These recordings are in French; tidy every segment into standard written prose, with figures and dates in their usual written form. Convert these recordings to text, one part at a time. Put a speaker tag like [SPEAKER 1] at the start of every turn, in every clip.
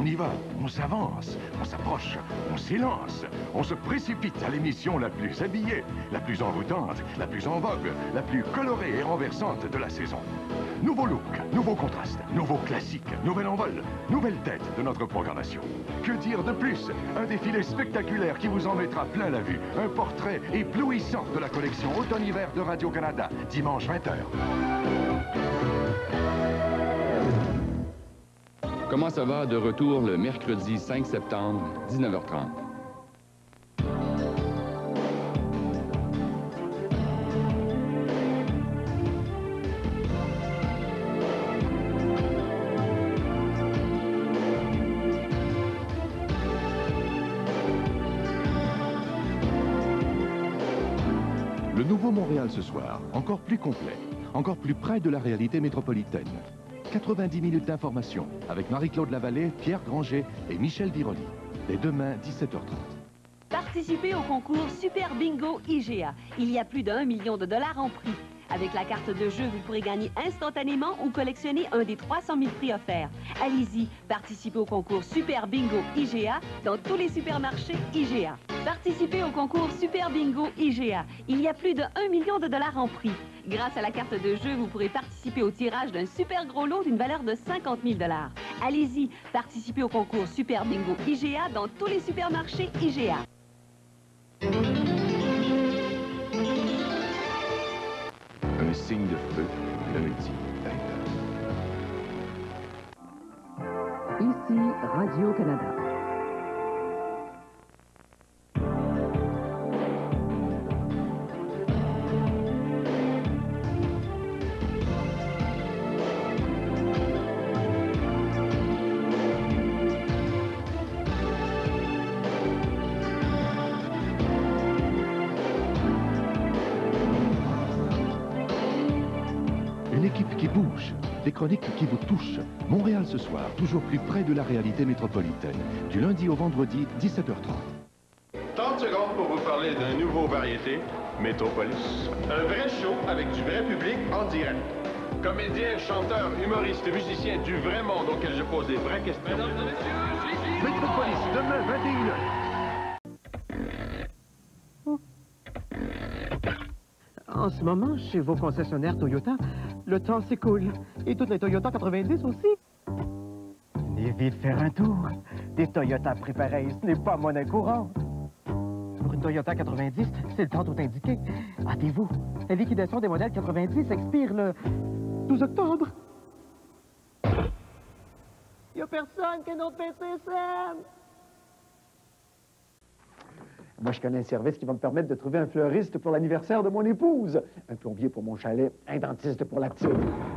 [SPEAKER 1] y va, on s'avance, on s'approche, on s'élance, on se précipite à l'émission la plus habillée, la plus envoûtante, la plus en vogue, la plus colorée et renversante de la saison. Nouveau look, nouveau contraste, nouveau classique, nouvel envol, nouvelle tête de notre programmation. Que dire de plus? Un défilé spectaculaire qui vous en mettra plein la vue. Un portrait éblouissant de la collection Automne-Hiver de Radio-Canada, dimanche 20h.
[SPEAKER 2] Comment ça va? De retour le mercredi 5 septembre, 19h30.
[SPEAKER 1] Le nouveau Montréal ce soir, encore plus complet, encore plus près de la réalité métropolitaine. 90 minutes d'information avec Marie-Claude Lavallée, Pierre Granger et Michel Viroli. Dès demain, 17h30.
[SPEAKER 3] Participez au concours Super Bingo IGA. Il y a plus d'1 million de dollars en prix. Avec la carte de jeu, vous pourrez gagner instantanément ou collectionner un des 300 000 prix offerts. Allez-y, participez au concours Super Bingo IGA dans tous les supermarchés IGA. Participez au concours Super Bingo IGA. Il y a plus de 1 million de dollars en prix. Grâce à la carte de jeu, vous pourrez participer au tirage d'un super gros lot d'une valeur de 50 000 dollars. Allez-y, participez au concours Super Bingo IGA dans tous les supermarchés IGA.
[SPEAKER 1] Un signe de feu, lundi, 20h.
[SPEAKER 4] Ici Radio-Canada.
[SPEAKER 1] Une équipe qui bouge, des chroniques qui vous touchent. Montréal ce soir, toujours plus près de la réalité métropolitaine. Du lundi au vendredi, 17h30.
[SPEAKER 5] 30 secondes pour vous parler d'un nouveau variété, Métropolis. Un vrai show avec du vrai public en direct. Comédien, chanteur, humoriste, musicien du vrai monde auquel je pose des vraies questions. Mesdames et messieurs,
[SPEAKER 1] Métropolis, demain, 21h.
[SPEAKER 6] En ce moment, chez vos concessionnaires Toyota, le temps s'écoule. Et toutes les Toyota 90 aussi. Venez vite faire un tour. Des Toyota prix pareils, ce n'est pas monnaie courante. Pour une Toyota 90, c'est le temps tout indiqué. Hâtez-vous. La liquidation des modèles 90 expire le 12 octobre. Il n'y a personne qui a notre PCSM. Moi, je connais un service qui va me permettre de trouver un fleuriste pour l'anniversaire de mon épouse, un plombier pour mon chalet, un dentiste pour la petite,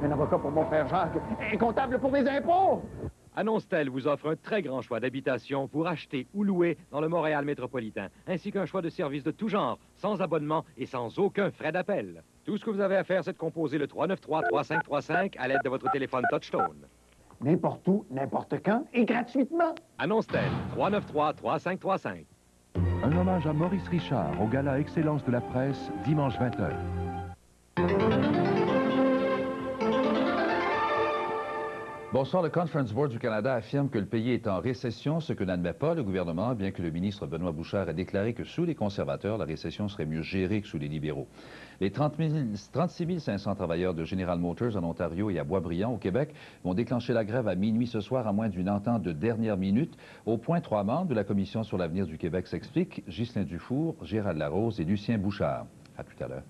[SPEAKER 6] un avocat pour mon frère Jacques, un comptable pour mes impôts.
[SPEAKER 7] Annonce-t-elle vous offre un très grand choix d'habitations pour acheter ou louer dans le Montréal métropolitain, ainsi qu'un choix de services de tout genre, sans abonnement et sans aucun frais d'appel. Tout ce que vous avez à faire, c'est de composer le 393-3535 à l'aide de votre téléphone Touchstone.
[SPEAKER 6] N'importe où, n'importe quand et gratuitement.
[SPEAKER 7] Annonce-t-elle 393-3535.
[SPEAKER 1] Un hommage à Maurice Richard au Gala Excellence de la presse, dimanche 20h.
[SPEAKER 8] Bonsoir, le Conference Board du Canada affirme que le pays est en récession, ce que n'admet pas le gouvernement, bien que le ministre Benoît Bouchard ait déclaré que sous les conservateurs, la récession serait mieux gérée que sous les libéraux. Les 36 500 travailleurs de General Motors en Ontario et à Boisbriand, au Québec, vont déclencher la grève à minuit ce soir à moins d'une entente de dernière minute. Au point, 3 membres de la Commission sur l'avenir du Québec s'expliquent, Ghislain Dufour, Gérald Larose et Lucien Bouchard. À tout à l'heure.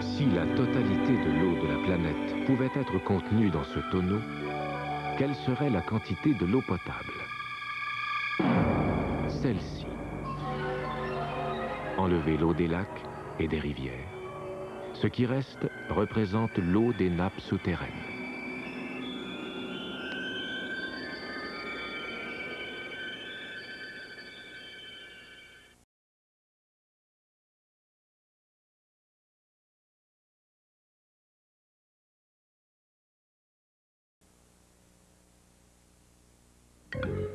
[SPEAKER 9] Si la totalité de l'eau de la planète pouvait être contenue dans ce tonneau, quelle serait la quantité de l'eau potable? Celle-ci. Enlevez l'eau des lacs et des rivières. Ce qui reste représente l'eau des nappes souterraines.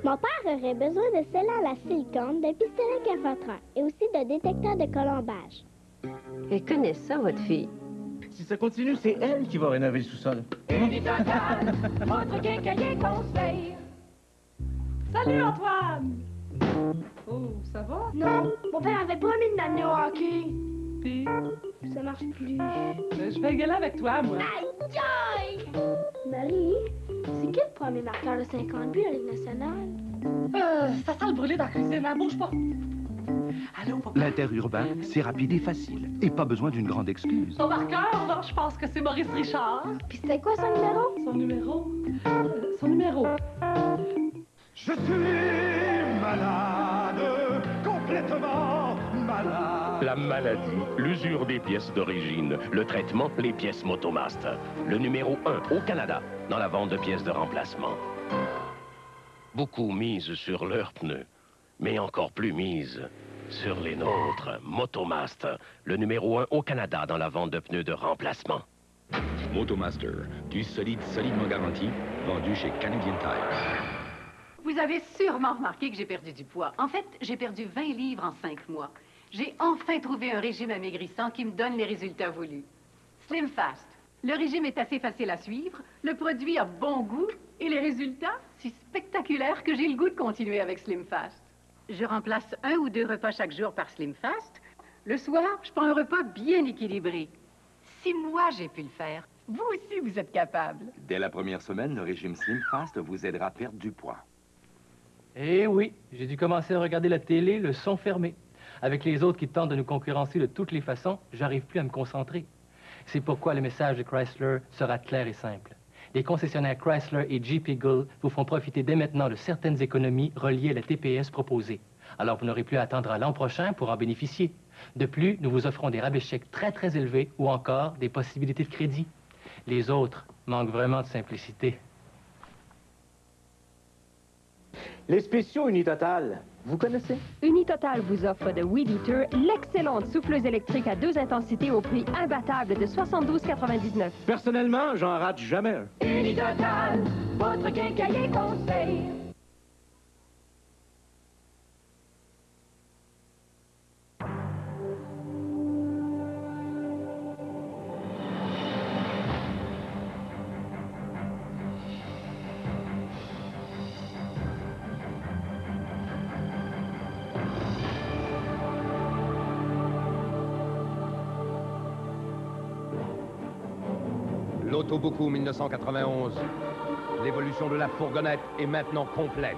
[SPEAKER 10] Mon père aurait besoin de scellants à silicone, de pistolets cafotrants et aussi de détecteurs de colombage.
[SPEAKER 11] Elle connaît ça, votre fille.
[SPEAKER 6] si ça continue, c'est elle qui va rénover le sous-sol.
[SPEAKER 11] Unitotal, votre quincailler conseil. Salut Antoine! Oh, ça va?
[SPEAKER 10] Non, mon père avait promis de m'amener au hockey.
[SPEAKER 11] Puis,
[SPEAKER 10] Ça marche plus.
[SPEAKER 11] je vais gueuler avec toi, moi.
[SPEAKER 10] Aïe, aïe! Marie, c'est qui le premier marqueur de 50 buts à la Ligue nationale?
[SPEAKER 11] Ça sent le brûlé dans la cuisine, hein? Bouge pas. Allô, papa?
[SPEAKER 12] L'interurbain, c'est rapide et facile. Et pas besoin d'une grande excuse.
[SPEAKER 11] Son marqueur, là, je pense que c'est Maurice Richard.
[SPEAKER 10] Puis c'était quoi son numéro?
[SPEAKER 11] Son numéro.
[SPEAKER 1] Je suis malade, complètement malade.
[SPEAKER 13] La maladie, l'usure des pièces d'origine, le traitement, les pièces Motomast. Le numéro 1 au Canada, dans la vente de pièces de remplacement. Beaucoup misent sur leurs pneus, mais encore plus misent sur les nôtres. Motomast, le numéro 1 au Canada dans la vente de pneus de remplacement.
[SPEAKER 14] Motomaster, du solidement garanti, vendu chez Canadian Tire.
[SPEAKER 15] Vous avez sûrement remarqué que j'ai perdu du poids. En fait, j'ai perdu 20 livres en 5 mois. J'ai enfin trouvé un régime amaigrissant qui me donne les résultats voulus. Slim Fast. Le régime est assez facile à suivre, le produit a bon goût et les résultats, si spectaculaires que j'ai le goût de continuer avec Slim Fast. Je remplace 1 ou 2 repas chaque jour par Slim Fast. Le soir, je prends un repas bien équilibré. Si moi j'ai pu le faire, vous aussi vous êtes capable.
[SPEAKER 16] Dès la première semaine, le régime Slim Fast vous aidera à perdre du poids.
[SPEAKER 17] Eh oui, j'ai dû commencer à regarder la télé, le son fermé. Avec les autres qui tentent de nous concurrencer de toutes les façons, j'arrive plus à me concentrer. C'est pourquoi le message de Chrysler sera clair et simple. Les concessionnaires Chrysler et Jeep Eagle vous font profiter dès maintenant de certaines économies reliées à la TPS proposée. Alors vous n'aurez plus à attendre à l'an prochain pour en bénéficier. De plus, nous vous offrons des rabais chèques très élevés ou encore des possibilités de crédit. Les autres manquent vraiment de simplicité.
[SPEAKER 6] Les spéciaux Unitotal, vous connaissez?
[SPEAKER 4] Unitotal vous offre de Weed Eater l'excellente souffleuse électrique à 2 intensités au prix imbattable de 72,99.
[SPEAKER 6] Personnellement, j'en rate jamais un.
[SPEAKER 11] Unitotal, votre quincailler conseil.
[SPEAKER 7] L'Autobuku 1991. L'évolution de la fourgonnette est maintenant complète.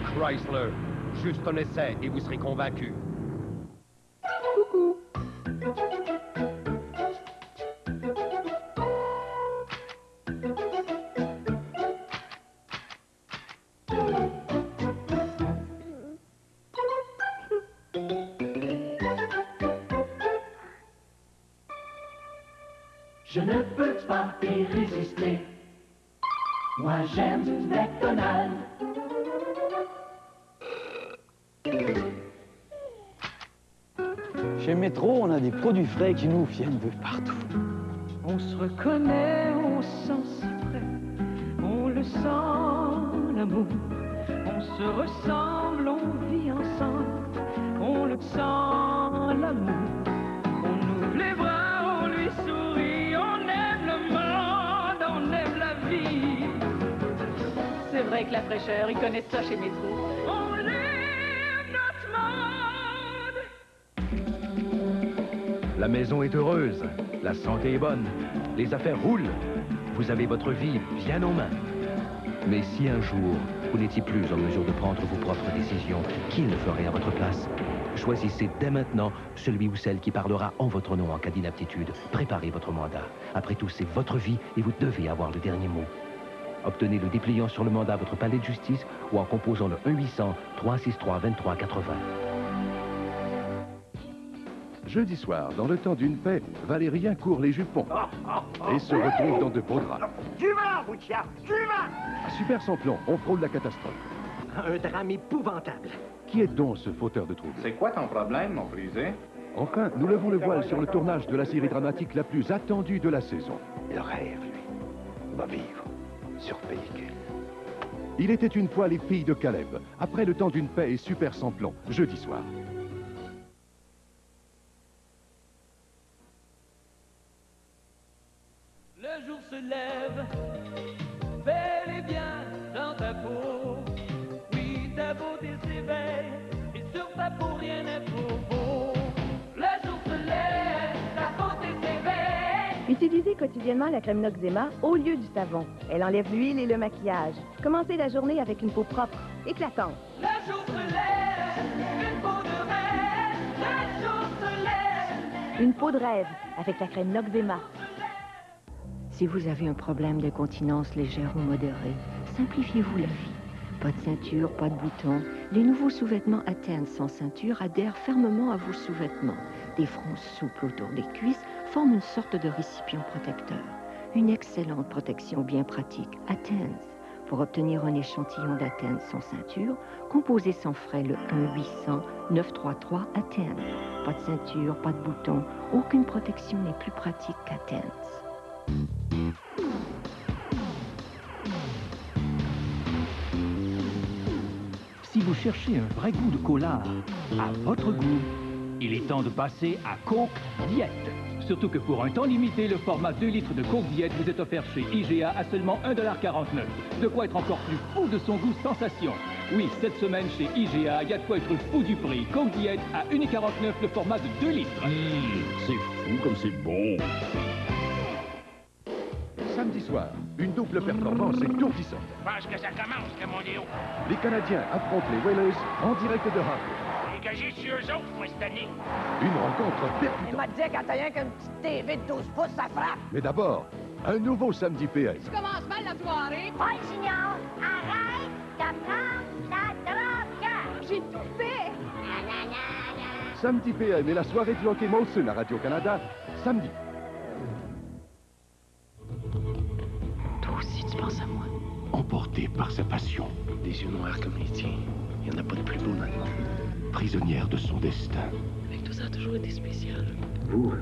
[SPEAKER 7] Chrysler, juste un essai et vous serez convaincu.
[SPEAKER 11] Coucou.
[SPEAKER 18] Je ne peux pas y résister. Moi j'aime McDonald's.
[SPEAKER 19] Chez Métro, on a des produits frais qui nous viennent de partout.
[SPEAKER 11] On se reconnaît, on se sent si près. On le sent, l'amour. On se ressemble, on vit ensemble. On le sent, l'amour. On ouvre les bras, on lui sourit. On aime le monde, on aime la vie.
[SPEAKER 15] C'est vrai que la fraîcheur, ils connaissent ça chez Métro.
[SPEAKER 11] On aime notre monde.
[SPEAKER 20] La maison est heureuse, la santé est bonne, les affaires roulent. Vous avez votre vie bien en main. Mais si un jour, vous n'étiez plus en mesure de prendre vos propres décisions, qui le ferait à votre place? Choisissez dès maintenant celui ou celle qui parlera en votre nom en cas d'inaptitude. Préparez votre mandat. Après tout, c'est votre vie et vous devez avoir le dernier mot. Obtenez le dépliant sur le mandat à votre palais de justice ou en composant le 1-800-363-2380.
[SPEAKER 1] Jeudi soir, dans le temps d'une paix, Valérien court les jupons et se retrouve dans de beaux draps.
[SPEAKER 6] Tu vas, Boutia, tu vas!
[SPEAKER 1] À Super Samplon, on frôle la catastrophe.
[SPEAKER 6] Un drame épouvantable.
[SPEAKER 1] Qui est donc ce fauteur de troubles?
[SPEAKER 21] C'est quoi ton problème, mon brisé?
[SPEAKER 1] Enfin, nous levons le voile sur le tournage de la série dramatique la plus attendue de la saison.
[SPEAKER 12] Le rêve, lui, va vivre sur pellicule.
[SPEAKER 1] Il était une fois les filles de Caleb, après le temps d'une paix et Super Samplon, jeudi soir.
[SPEAKER 11] Le jour se lève, bel et bien dans ta peau. Oui, ta beauté s'éveille, et sur ta peau rien n'est trop beau. Le jour se lève, ta beauté s'éveille.
[SPEAKER 4] Utilisez quotidiennement la crème Noxzema au lieu du savon. Elle enlève l'huile et le maquillage. Commencez la journée avec une peau propre, éclatante.
[SPEAKER 11] Le jour se lève, une peau de rêve. Le jour se lève.
[SPEAKER 4] Une peau de rêve avec la crème Noxzema.
[SPEAKER 2] Si vous avez un problème de continence légère ou modérée, simplifiez-vous la vie. Pas de ceinture, pas de boutons. Les nouveaux sous-vêtements Athènes sans ceinture adhèrent fermement à vos sous-vêtements. Des fronces souples autour des cuisses forment une sorte de récipient protecteur. Une excellente protection bien pratique. Athènes. Pour obtenir un échantillon d'Athènes sans ceinture, composez sans frais le 1-800-933 Athènes. Pas de ceinture, pas de boutons. Aucune protection n'est plus pratique qu'Athènes.
[SPEAKER 22] Si vous cherchez un vrai goût de cola à votre goût, il est temps de passer à Coke Diète. Surtout que pour un temps limité, le format 2 litres de Coke Diète vous est offert chez IGA à seulement 1,49 $. De quoi être encore plus fou de son goût sensation. Oui, cette semaine chez IGA, il y a de quoi être fou du prix. Coke Diète à 1,49 $, le format de 2 litres.
[SPEAKER 23] C'est fou comme c'est bon.
[SPEAKER 1] Samedi soir, une double performance étourdissante.
[SPEAKER 24] Parce que ça commence, Camondéo.
[SPEAKER 1] Les Canadiens affrontent les Whalers en direct de Harvard.
[SPEAKER 24] Dégagez sur eux autres, moi, cette année.
[SPEAKER 1] Une rencontre
[SPEAKER 25] Il
[SPEAKER 1] percutante.
[SPEAKER 25] m'a dit quand t'as rien qu'une petite TV de 12 pouces, ça frappe.
[SPEAKER 1] Mais d'abord, un nouveau samedi PM.
[SPEAKER 25] Tu commences mal la soirée. Paul Junior, arrête de prendre la drogue. J'ai tout fait.
[SPEAKER 1] Samedi PM et la soirée de Lockheed Molson à Radio-Canada, samedi.
[SPEAKER 24] Toi aussi, tu penses à moi.
[SPEAKER 1] Emportée par sa passion.
[SPEAKER 12] Des yeux noirs comme les tiens. Il n'y en a pas de plus beau dans le monde.
[SPEAKER 1] Prisonnière de son destin.
[SPEAKER 24] Avec tout ça a toujours été spécial.
[SPEAKER 12] Vous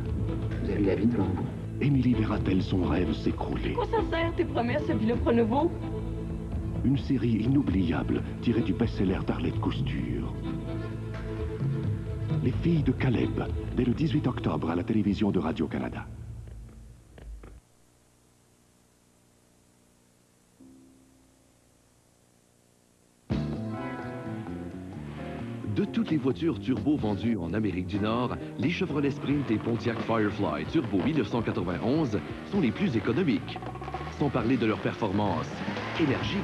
[SPEAKER 12] avez la vie devant vous.
[SPEAKER 1] Émilie verra-t-elle son rêve s'écrouler?
[SPEAKER 24] Quoi ça sert, tes promesses, puis le Pronovo?
[SPEAKER 1] Une série inoubliable tirée du best-seller d'Arlette Cousture. Les filles de Caleb, dès le 18 octobre à la télévision de Radio-Canada.
[SPEAKER 26] De toutes les voitures turbo vendues en Amérique du Nord, les Chevrolet Sprint et Pontiac Firefly Turbo 1991 sont les plus économiques, sans parler de leur performance énergique.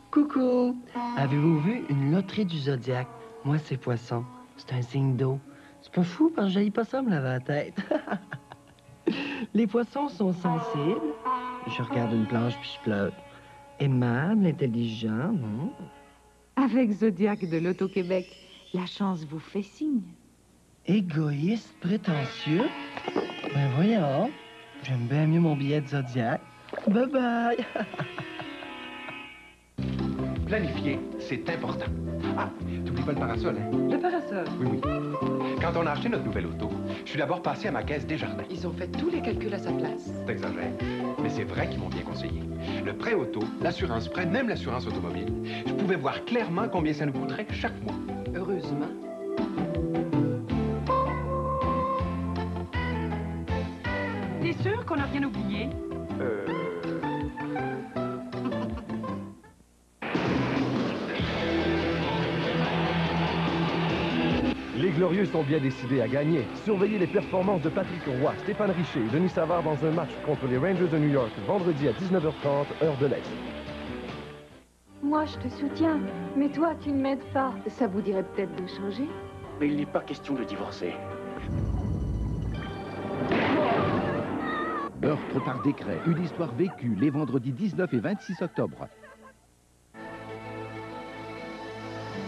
[SPEAKER 27] Coucou! Avez-vous vu une loterie du Zodiac? Moi, c'est Poisson. C'est un signe d'eau. C'est pas fou parce que j'haïs pas ça me laver la tête. Les poissons sont sensibles. Je regarde une planche puis je pleure. Aimable, intelligent, non?
[SPEAKER 28] Avec Zodiac de l'Auto-Québec, la chance vous fait signe.
[SPEAKER 27] Égoïste, prétentieux? Ben voyons, j'aime bien mieux mon billet de Zodiac. Bye-bye!
[SPEAKER 29] Planifier, c'est important. Ah, t'oublies pas le parasol, hein?
[SPEAKER 28] Le parasol?
[SPEAKER 29] Oui, oui. Quand on a acheté notre nouvelle auto, je suis d'abord passé à ma caisse Desjardins.
[SPEAKER 28] Ils ont fait tous les calculs à sa place.
[SPEAKER 29] T'exagères, mais c'est vrai qu'ils m'ont bien conseillé. Le prêt auto, l'assurance prêt, même l'assurance automobile, je pouvais voir clairement combien ça nous coûterait chaque mois.
[SPEAKER 28] Heureusement. T'es sûr qu'on n'a rien oublié?
[SPEAKER 30] Les Glorieux sont bien décidés à gagner. Surveillez les performances de Patrick Roy, Stéphane Richer et Denis Savard dans un match contre les Rangers de New York, vendredi à 19h30, heure de l'Est.
[SPEAKER 4] Moi, je te soutiens, mais toi, tu ne m'aides pas.
[SPEAKER 28] Ça vous dirait peut-être de changer?
[SPEAKER 12] Mais il n'est pas question de divorcer.
[SPEAKER 20] Meurtre par décret, une histoire vécue les vendredis 19 et 26 octobre.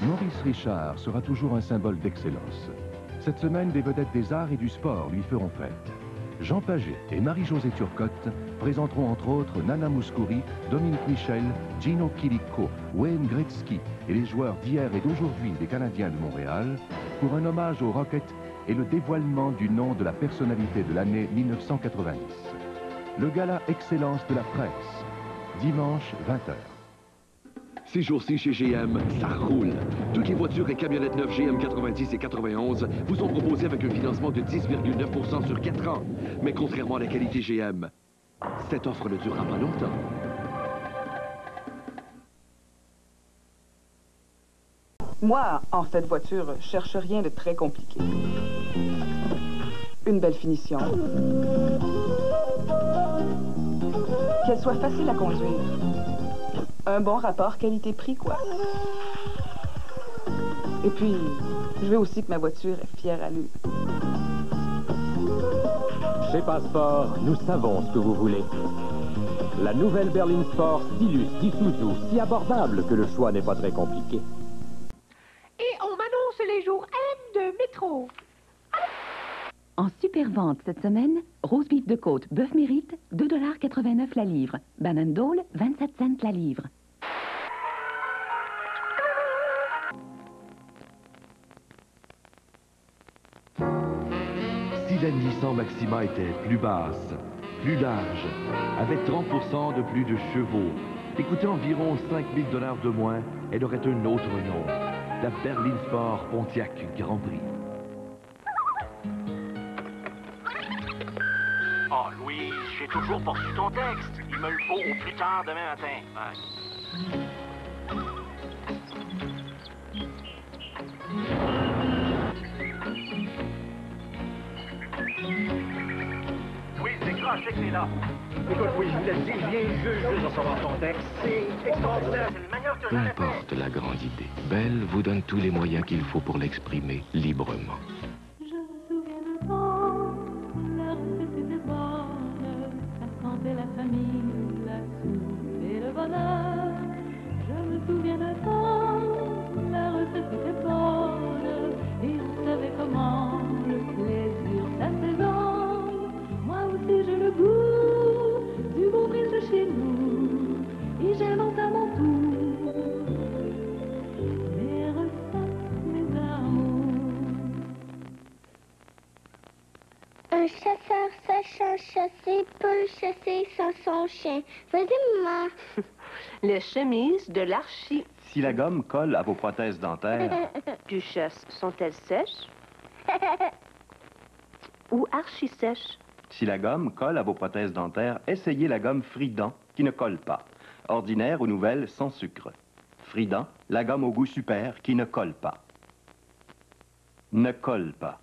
[SPEAKER 1] Maurice Richard sera toujours un symbole d'excellence. Cette semaine, des vedettes des arts et du sport lui feront fête. Jean Paget et Marie-Josée Turcotte présenteront entre autres Nana Mouskouri, Dominique Michel, Gino Chirico, Wayne Gretzky et les joueurs d'hier et d'aujourd'hui des Canadiens de Montréal pour un hommage aux Rockets et le dévoilement du nom de la personnalité de l'année 1990. Le gala Excellence de la presse, dimanche 20h.
[SPEAKER 26] Ces jours-ci, chez GM, ça roule. Toutes les voitures et camionnettes neuves GM 90 et 91 vous sont proposées avec un financement de 10,9 sur 4 ans. Mais contrairement à la qualité GM, cette offre ne durera pas longtemps.
[SPEAKER 3] Moi, en cette voiture, je cherche rien de très compliqué. Une belle finition. Qu'elle soit facile à conduire. Un bon rapport qualité-prix, quoi. Et puis, je veux aussi que ma voiture est fière à lui.
[SPEAKER 5] Chez Passport, nous savons ce que vous voulez. La nouvelle berline Sport Stylus d'Isuzu, si abordable que le choix n'est pas très compliqué.
[SPEAKER 7] Et on m'annonce les jours M de métro.
[SPEAKER 8] En super vente cette semaine, rose beef de côte, bœuf mérite, 2,89 $ la livre. Banane Dole, 27 cents la livre.
[SPEAKER 26] Si la Nissan Maxima était plus basse, plus large, avec 30% de plus de chevaux, et coûtait environ 5 000 $ de moins, elle aurait un autre nom. La berline Sport Pontiac Grand Prix.
[SPEAKER 9] Oh, Louise, j'ai toujours pas reçu ton texte. Il me le faut au plus tard demain matin. Ouais. Louise, décroche, je sais que t'es là. Écoute, oui, je vous l'ai dit, viens juste recevoir ton texte. C'est extraordinaire, c'est le meilleur que
[SPEAKER 20] Peu importe la grande idée, Belle vous donne tous les moyens qu'il faut pour l'exprimer librement.
[SPEAKER 11] La famille, la soupe et le bonheur. Je me souviens de temps, la recette était bonne. Et on savait comment le plaisir s'assaisonne. Moi aussi j'ai le goût du bon riche de chez nous. Et j'invente à mon tour mes recettes, mes amours.
[SPEAKER 25] Un chasseur sachant chasser peut chasser sans son chien. Vas-y, maman.
[SPEAKER 4] Les chemises de l'archi.
[SPEAKER 10] Si la gomme colle à vos prothèses dentaires...
[SPEAKER 4] Duchesse, sont-elles sèches? Ou archi-sèches?
[SPEAKER 10] Si la gomme colle à vos prothèses dentaires, essayez la gomme Frident, qui ne colle pas. Ordinaire ou nouvelle, sans sucre. Frident, la gomme au goût super, qui ne colle pas. Ne colle pas.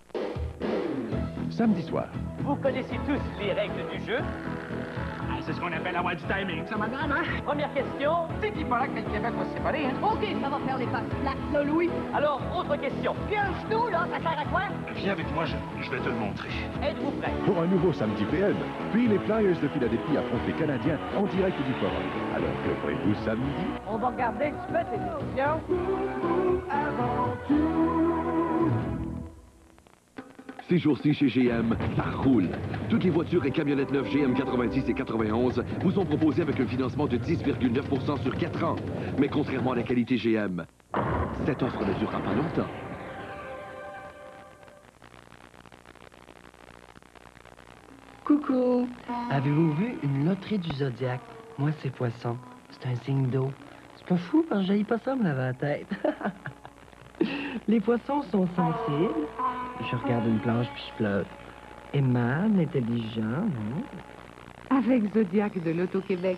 [SPEAKER 30] Samedi soir.
[SPEAKER 9] Vous connaissez tous les règles du jeu? Ah, c'est ce qu'on appelle avoir du timing, ça, madame, hein? Première question. C'est qui paraît que le Québec va se séparer, hein?
[SPEAKER 25] OK, ça va faire des faces plates, là, Louis.
[SPEAKER 9] Alors, autre question.
[SPEAKER 25] Puis un genou, là, ça sert à quoi?
[SPEAKER 9] Viens avec moi, je vais te le montrer. Êtes-vous prêts?
[SPEAKER 30] Pour un nouveau samedi PM. Puis les Flyers de Philadelphie affrontent les Canadiens en direct du Forum. Alors que ferez-vous samedi?
[SPEAKER 25] On va regarder un petit peu télévision.
[SPEAKER 26] Ces jours-ci, chez GM, ça roule. Toutes les voitures et camionnettes neuves GM 90 et 91 vous sont proposées avec un financement de 10,9 sur 4 ans. Mais contrairement à la qualité GM, cette offre ne durera pas longtemps.
[SPEAKER 27] Coucou! Avez-vous vu une loterie du Zodiac? Moi, c'est poisson. C'est un signe d'eau. C'est pas fou parce que j'haïs pas ça me laver la tête. Les poissons sont sensibles. Je regarde une planche puis je flotte. Aimable, intelligent, non?
[SPEAKER 28] Avec Zodiac de l'Auto-Québec,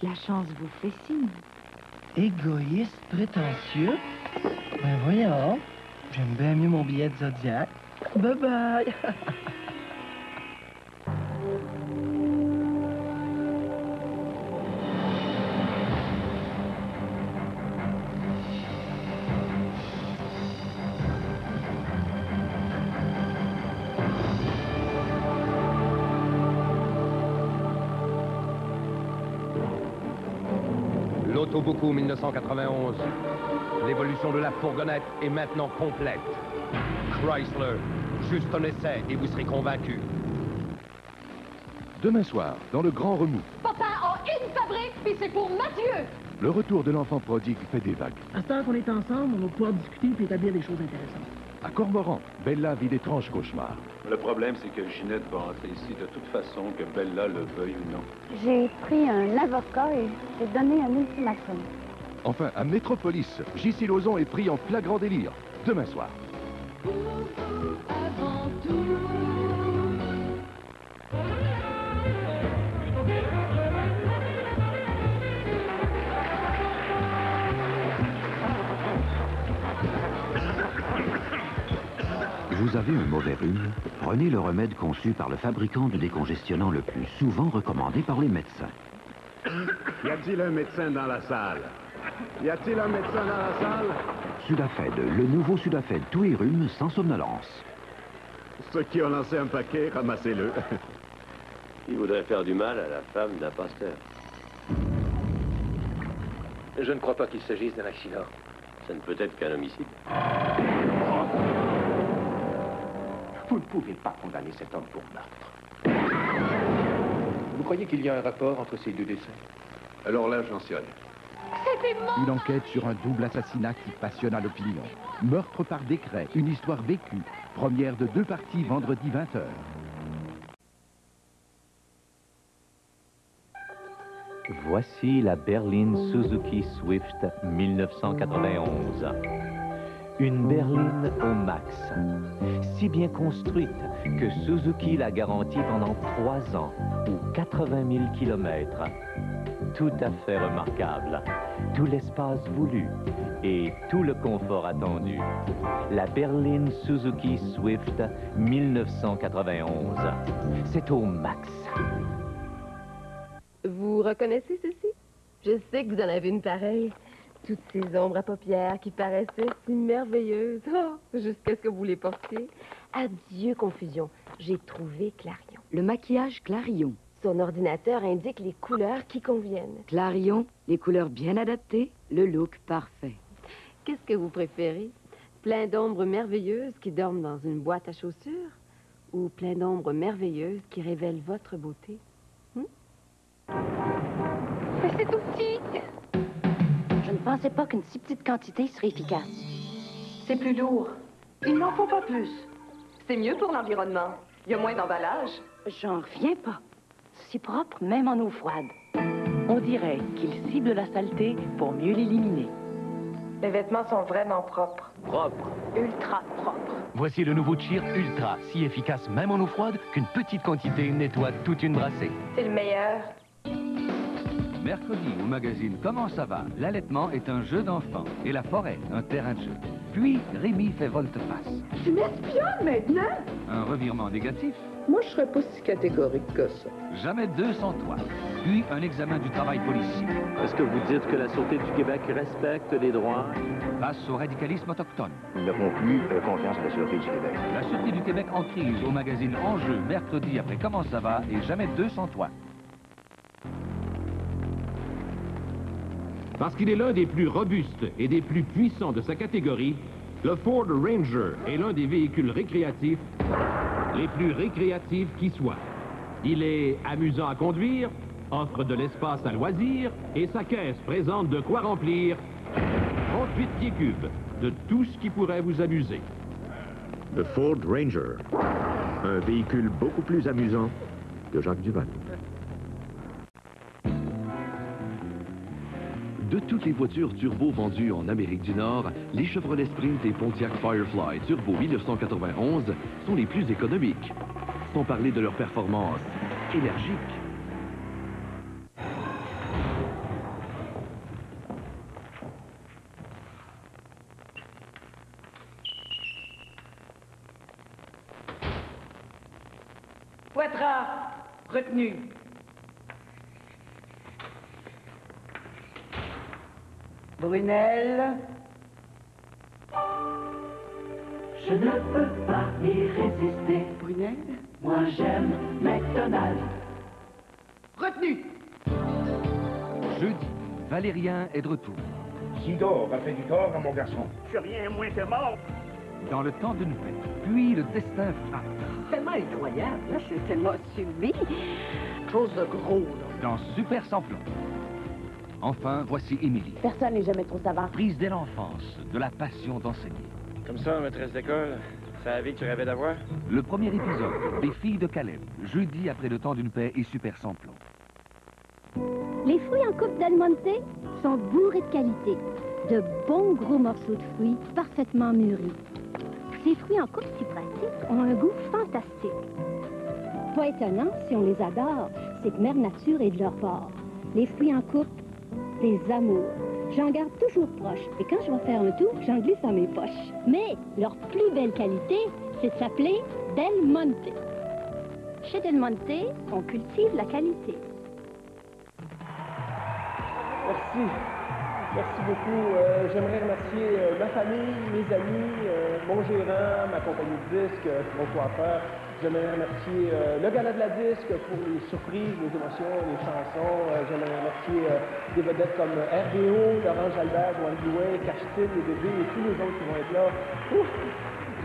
[SPEAKER 28] la chance vous fait signe.
[SPEAKER 27] Égoïste, prétentieux? Ben voyons. J'aime bien mieux mon billet de Zodiac. Bye-bye!
[SPEAKER 20] L'Autobuku 1991. L'évolution de la fourgonnette est maintenant complète. Chrysler, juste un essai et vous serez convaincu.
[SPEAKER 30] Demain soir, dans le Grand Remous,
[SPEAKER 25] Papa a une fabrique, puis c'est pour Mathieu.
[SPEAKER 30] le retour de l'enfant prodigue fait des vagues.
[SPEAKER 13] À ce temps qu'on est ensemble, on va pouvoir discuter et établir des choses intéressantes.
[SPEAKER 30] À Cormoran, Bella vit d'étranges cauchemars.
[SPEAKER 21] Le problème, c'est que Ginette va entrer ici de toute façon, que Bella le veuille ou non.
[SPEAKER 25] J'ai pris un avocat et j'ai donné un ultimatum.
[SPEAKER 30] Enfin, à Métropolis, J.C. Lauzon est pris en flagrant délire. Demain soir.
[SPEAKER 2] Vous avez un mauvais rhume? Prenez le remède conçu par le fabricant du décongestionnant le plus souvent recommandé par les médecins.
[SPEAKER 6] Y a-t-il un médecin dans la salle? Y a-t-il un médecin dans la salle?
[SPEAKER 2] Sudafed, le nouveau Sudafed tout et rhume sans somnolence.
[SPEAKER 6] Ceux qui ont lancé un paquet, ramassez-le.
[SPEAKER 12] Il voudrait faire du mal à la femme d'un pasteur.
[SPEAKER 29] Je ne crois pas qu'il s'agisse d'un accident.
[SPEAKER 12] Ça ne peut être qu'un homicide. Vous ne pouvez pas condamner cet homme pour meurtre.
[SPEAKER 29] Vous croyez qu'il y a un rapport entre ces deux décès?
[SPEAKER 6] Alors là, j'en sais rien.
[SPEAKER 25] C'était mon...
[SPEAKER 14] Une enquête sur un double assassinat qui passionna l'opinion. Meurtre par décret, une histoire vécue. Première de 2 parties vendredi 20h.
[SPEAKER 15] Voici la berline Suzuki Swift 1991. Une berline au max, si bien construite que Suzuki l'a garantie pendant 3 ans ou 80 000 kilomètres. Tout à fait remarquable, tout l'espace voulu et tout le confort attendu. La berline Suzuki Swift 1991, c'est au max.
[SPEAKER 28] Vous reconnaissez ceci? Je sais que vous en avez une pareille. Toutes ces ombres à paupières qui paraissaient si merveilleuses. Oh, jusqu'à ce que vous les portiez. Adieu, confusion. J'ai trouvé Clarion.
[SPEAKER 16] Le maquillage Clarion.
[SPEAKER 28] Son ordinateur indique les couleurs qui conviennent.
[SPEAKER 16] Clarion, les couleurs bien adaptées, le look parfait.
[SPEAKER 28] Qu'est-ce que vous préférez? Plein d'ombres merveilleuses qui dorment dans une boîte à chaussures? Ou plein d'ombres merveilleuses qui révèlent votre beauté?
[SPEAKER 25] Mais c'est tout petit!
[SPEAKER 16] Je ne pensais pas qu'une si petite quantité serait efficace.
[SPEAKER 3] C'est plus lourd. Il n'en faut pas plus. C'est mieux pour l'environnement. Il y a moins d'emballage.
[SPEAKER 16] J'en reviens pas. Si propre, même en eau froide.
[SPEAKER 8] On dirait qu'il cible la saleté pour mieux l'éliminer.
[SPEAKER 3] Les vêtements sont vraiment propres.
[SPEAKER 15] Propre.
[SPEAKER 3] Ultra propres.
[SPEAKER 20] Voici le nouveau Cheer Ultra, si efficace même en eau froide qu'une petite quantité nettoie toute une brassée.
[SPEAKER 3] C'est le meilleur.
[SPEAKER 20] Mercredi au magazine Comment ça va? L'allaitement est un jeu d'enfant et la forêt un terrain de jeu. Puis Rémi fait volte-face.
[SPEAKER 7] Tu m'espionnes maintenant?
[SPEAKER 20] Un revirement négatif.
[SPEAKER 7] Moi, je serais pas si catégorique que ça.
[SPEAKER 20] Jamais 200 toi. Puis un examen du travail policier.
[SPEAKER 12] Est-ce que vous dites que la Sûreté du Québec respecte les droits?
[SPEAKER 20] Face au radicalisme autochtone.
[SPEAKER 12] Nous n'avons plus confiance à la Sûreté du Québec.
[SPEAKER 20] La Sûreté du Québec en crise au magazine Enjeu, mercredi après Comment ça va et Jamais 200 toi.
[SPEAKER 17] Parce qu'il est l'un des plus robustes et des plus puissants de sa catégorie, le Ford Ranger est l'un des véhicules récréatifs les plus récréatifs qui soient. Il est amusant à conduire, offre de l'espace à loisir et sa caisse présente de quoi remplir 38 pieds cubes de tout ce qui pourrait vous amuser.
[SPEAKER 6] Le Ford Ranger, un véhicule beaucoup plus amusant que Jacques Duval.
[SPEAKER 26] De toutes les voitures turbo vendues en Amérique du Nord, les Chevrolet Sprint et Pontiac Firefly Turbo 1991 sont les plus économiques, sans parler de leur performance énergique.
[SPEAKER 3] Poitras, retenu. Brunel.
[SPEAKER 18] Je ne peux pas y résister.
[SPEAKER 3] Brunel.
[SPEAKER 18] Moi j'aime McDonald's.
[SPEAKER 3] Retenu.
[SPEAKER 20] Jeudi, Valérien est de retour.
[SPEAKER 19] Sidor a fait du tort à mon garçon. Je suis rien moins que mort.
[SPEAKER 20] Dans le temps d'une paix. Puis le destin frappe.
[SPEAKER 7] Tellement incroyable, là, je suis tellement subi. Chose de gros, là.
[SPEAKER 20] Dans Super Samplon. Enfin, voici Émilie.
[SPEAKER 16] Personne n'est jamais trop savant.
[SPEAKER 20] Prise dès l'enfance, de la passion d'enseigner.
[SPEAKER 9] Comme ça, maîtresse d'école, c'est la vie que tu rêvais d'avoir?
[SPEAKER 20] Le premier épisode, Les filles de Caleb, jeudi après le temps d'une paix et Super Samplon.
[SPEAKER 1] Les fruits en coupe Del Monte sont bourrés de qualité. De bons gros morceaux de fruits parfaitement mûris. Ces fruits en coupe si pratiques ont un goût fantastique. Pas étonnant, si on les adore, c'est que Mère Nature est de leur bord. Les fruits en coupe, des amours. J'en garde toujours proche. Et quand je vais faire un tour, j'en glisse dans mes poches. Mais leur plus belle qualité, c'est de s'appeler Del Monte. Chez Del Monte, on cultive la qualité.
[SPEAKER 4] Merci. Merci beaucoup. J'aimerais remercier ma famille, mes amis, mon gérant, ma compagnie de disques, mon coiffeur. J'aimerais remercier le gala de la disque pour les surprises, les émotions, les chansons. J'aimerais remercier des vedettes comme RBO, Laurent Jalbert, Joanne Blouet, Cachetil, les bébés et tous les autres qui vont être là. Ouf!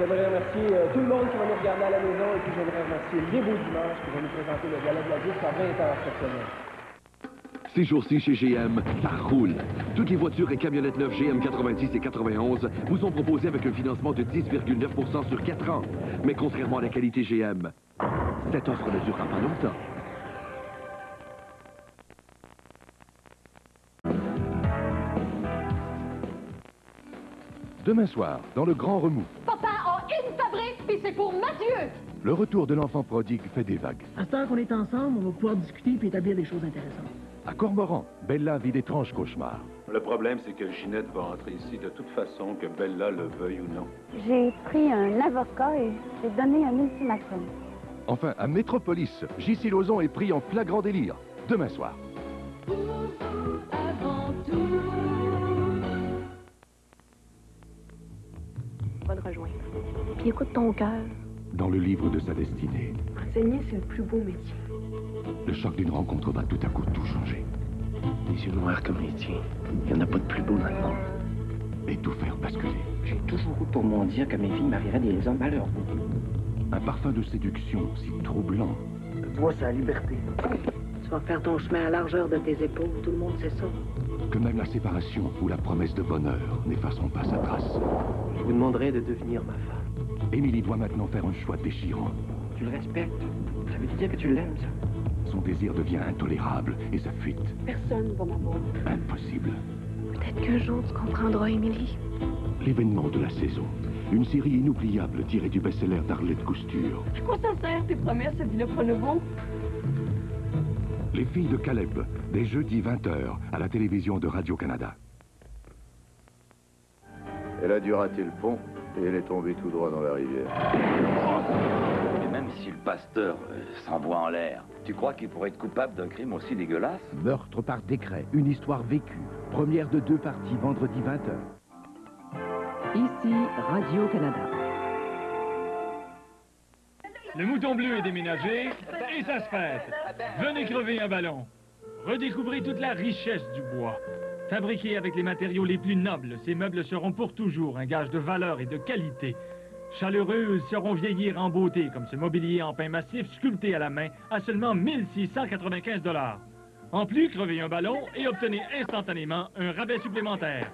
[SPEAKER 4] J'aimerais remercier tout le monde qui va nous regarder à la maison et puis j'aimerais remercier les beaux dimanches qui vont nous présenter le gala de la disque à 20h cette semaine.
[SPEAKER 26] Ces jours-ci, chez GM, ça roule. Toutes les voitures et camionnettes neuves GM 90 et 91 vous sont proposées avec un financement de 10,9% sur 4 ans. Mais contrairement à la qualité GM, cette offre ne durera pas longtemps.
[SPEAKER 14] Demain soir, dans le Grand Remous,
[SPEAKER 25] Papa a une fabrique, puis c'est pour Mathieu.
[SPEAKER 14] le retour de l'enfant prodigue fait des vagues.
[SPEAKER 5] À ce temps qu'on est ensemble, on va pouvoir discuter puis établir des choses intéressantes.
[SPEAKER 14] À Cormoran, Bella vit d'étranges cauchemars.
[SPEAKER 21] Le problème, c'est que Ginette va entrer ici de toute façon, que Bella le veuille ou non.
[SPEAKER 10] J'ai pris un avocat et j'ai donné un ultimatum.
[SPEAKER 14] Enfin, à Métropolis, J.C. Lauzon est pris en flagrant délire. Demain soir.
[SPEAKER 3] Va te rejoindre. Puis écoute ton cœur.
[SPEAKER 11] Dans le livre de sa destinée,
[SPEAKER 3] Enseigner, c'est le plus beau métier.
[SPEAKER 11] le choc d'une rencontre va tout à coup tout changer.
[SPEAKER 12] Des yeux noirs comme les tiens. Il n'y en a pas de plus beau dans le monde.
[SPEAKER 11] Et tout faire basculer.
[SPEAKER 12] J'ai toujours eu pour mon dire que mes filles marieraient des hommes malheureux.
[SPEAKER 11] Un parfum de séduction si troublant.
[SPEAKER 12] Toi, c'est la liberté. Tu vas faire ton chemin à largeur de tes épaules, tout le monde sait ça.
[SPEAKER 11] Que même la séparation ou la promesse de bonheur n'effaceront pas sa trace.
[SPEAKER 12] Je vous demanderai de devenir ma femme.
[SPEAKER 11] Émilie doit maintenant faire un choix déchirant.
[SPEAKER 12] Tu le respectes. Ça veut dire que tu l'aimes, ça.
[SPEAKER 11] Son désir devient intolérable et sa fuite
[SPEAKER 3] Personne va m'avoir.
[SPEAKER 11] impossible.
[SPEAKER 3] Peut-être qu'un jour, tu comprendras, Émilie.
[SPEAKER 11] L'événement de la saison. Une série inoubliable tirée du best-seller d'Arlette Cousture.
[SPEAKER 3] À quoi ça sert tes promesses à Villa Pronovo?
[SPEAKER 11] Les filles de Caleb, des jeudis 20h à la télévision de Radio-Canada.
[SPEAKER 13] Elle a dû rater le pont et elle est tombée tout droit dans la rivière.
[SPEAKER 22] Et même si le pasteur s'envoie en l'air, tu crois qu'il pourrait être coupable d'un crime aussi dégueulasse?
[SPEAKER 14] Meurtre par décret, une histoire vécue. Première de 2 parties, vendredi 20h.
[SPEAKER 8] Ici Radio-Canada.
[SPEAKER 23] Le mouton bleu est déménagé et ça se fête. Venez crever un ballon. Redécouvrez toute la richesse du bois. Fabriqués avec les matériaux les plus nobles, ces meubles seront pour toujours un gage de valeur et de qualité. Chaleureux, ils sauront vieillir en beauté, comme ce mobilier en pain massif sculpté à la main à seulement 1695 $. En plus, crevez un ballon et obtenez instantanément un rabais supplémentaire.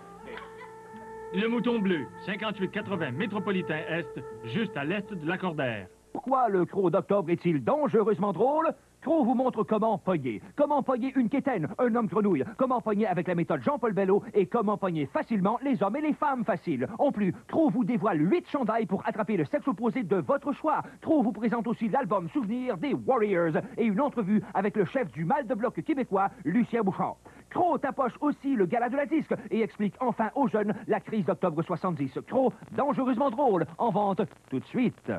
[SPEAKER 23] Le mouton bleu, 5880 Métropolitain Est, juste à l'est de Lacordaire.
[SPEAKER 24] Pourquoi le croc d'octobre est-il dangereusement drôle? Croc vous montre comment pogner. Comment pogner une quétaine, un homme grenouille. Comment pogner avec la méthode Jean-Paul Bello et comment pogner facilement les hommes et les femmes faciles. En plus, Croc vous dévoile 8 chandails pour attraper le sexe opposé de votre choix. Croc vous présente aussi l'album Souvenir des Warriors et une entrevue avec le chef du mal de bloc québécois, Lucien Bouchard. Croc tapoche aussi le gala de la disque et explique enfin aux jeunes la crise d'octobre 70. Croc, dangereusement drôle, en vente tout de suite.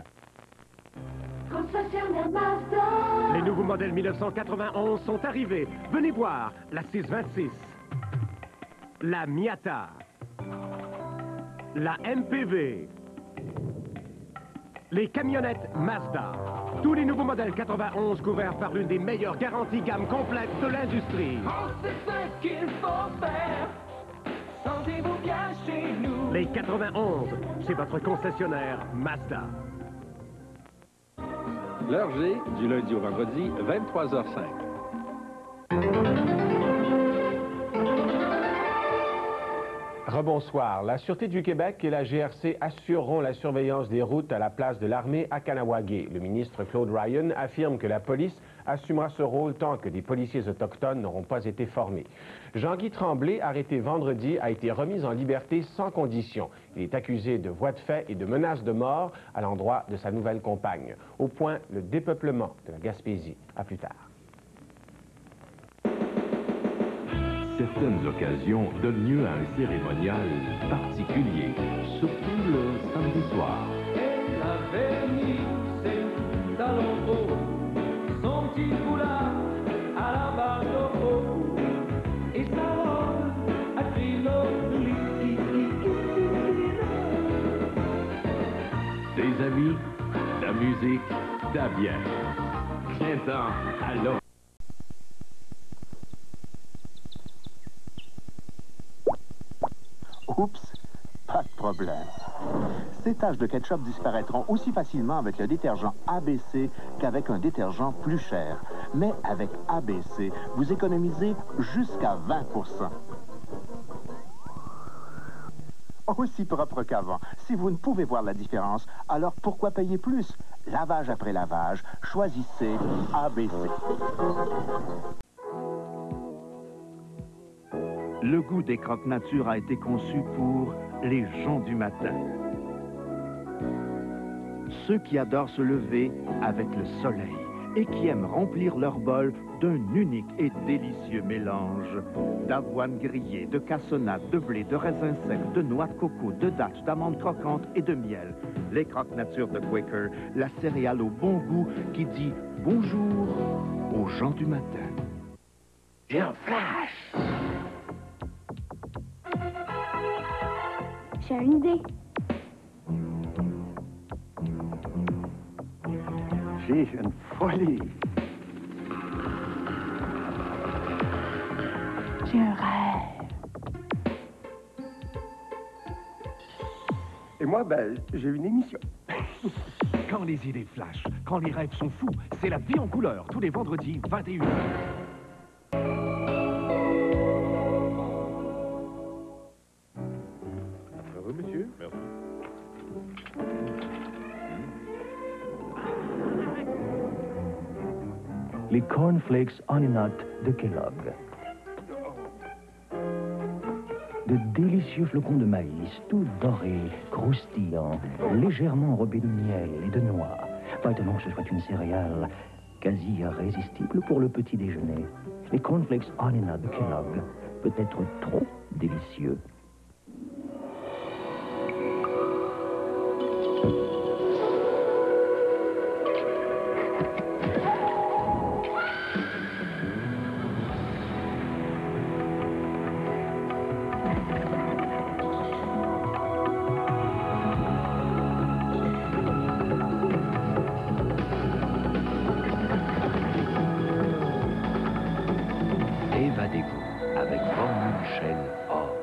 [SPEAKER 25] Concessionnaire Mazda.
[SPEAKER 27] Les nouveaux modèles 1991 sont arrivés. Venez voir la 626, la Miata, la MPV, les camionnettes Mazda. Tous les nouveaux modèles 91 couverts par l'une des meilleures garanties gamme complète de l'industrie.
[SPEAKER 25] Oh, c'est ce qu'il faut faire. Sentez-vous bien chez nous.
[SPEAKER 27] Les 91, c'est votre concessionnaire Mazda.
[SPEAKER 21] L'heure G, du lundi au vendredi, 23h05.
[SPEAKER 4] Rebonsoir. La Sûreté du Québec et la GRC assureront la surveillance des routes à la place de l'armée à Kahnawake. Le ministre Claude Ryan affirme que la police
[SPEAKER 27] assumera ce rôle tant que des policiers autochtones n'auront pas été formés. Jean-Guy Tremblay, arrêté vendredi, a été remis en liberté sans condition. Il est accusé de voies de fait et de menaces de mort à l'endroit de sa nouvelle compagne. Au point, le dépeuplement de la Gaspésie. À plus tard.
[SPEAKER 11] Certaines occasions donnent lieu à un cérémonial particulier, surtout le samedi soir.
[SPEAKER 9] Son petit foulard à la barre d'eau et sa robe à
[SPEAKER 11] Des amis, de la musique, de la bière. Viens-t'en, alors.
[SPEAKER 2] Oups, pas de problème. Ces taches de ketchup disparaîtront aussi facilement avec le détergent ABC qu'avec un détergent plus cher. Mais avec ABC, vous économisez jusqu'à 20%. Aussi propre qu'avant. Si vous ne pouvez voir la différence, alors pourquoi payer plus? Lavage après lavage, choisissez ABC.
[SPEAKER 14] Le goût des croque-nature a été conçu pour les gens du matin. Ceux qui adorent se lever avec le soleil et qui aiment remplir leur bol d'un unique et délicieux mélange d'avoine grillée, de cassonade, de blé, de raisins secs, de noix de coco, de dattes, d'amandes croquantes et de miel. Les croque-nature de Quaker, la céréale au bon goût qui dit bonjour aux gens du matin.
[SPEAKER 12] J'ai un flash!
[SPEAKER 10] J'ai une idée.
[SPEAKER 12] J'ai une folie.
[SPEAKER 10] J'ai un rêve.
[SPEAKER 12] Et moi, ben, j'ai une émission.
[SPEAKER 24] Quand les idées flashent, quand les rêves sont fous, c'est la vie en couleur, tous les vendredis, 21h.
[SPEAKER 13] Oui, monsieur. Merci.
[SPEAKER 6] Les cornflakes Honey Nut de Kellogg. De délicieux flocons de maïs, tout dorés, croustillants, légèrement enrobés de miel et de noix. Maintenant que ce soit une céréale quasi irrésistible pour le petit déjeuner. Les cornflakes Honey Nut de Kellogg, peut-être trop délicieux.
[SPEAKER 20] Évadez-vous avec Formule Shell Or.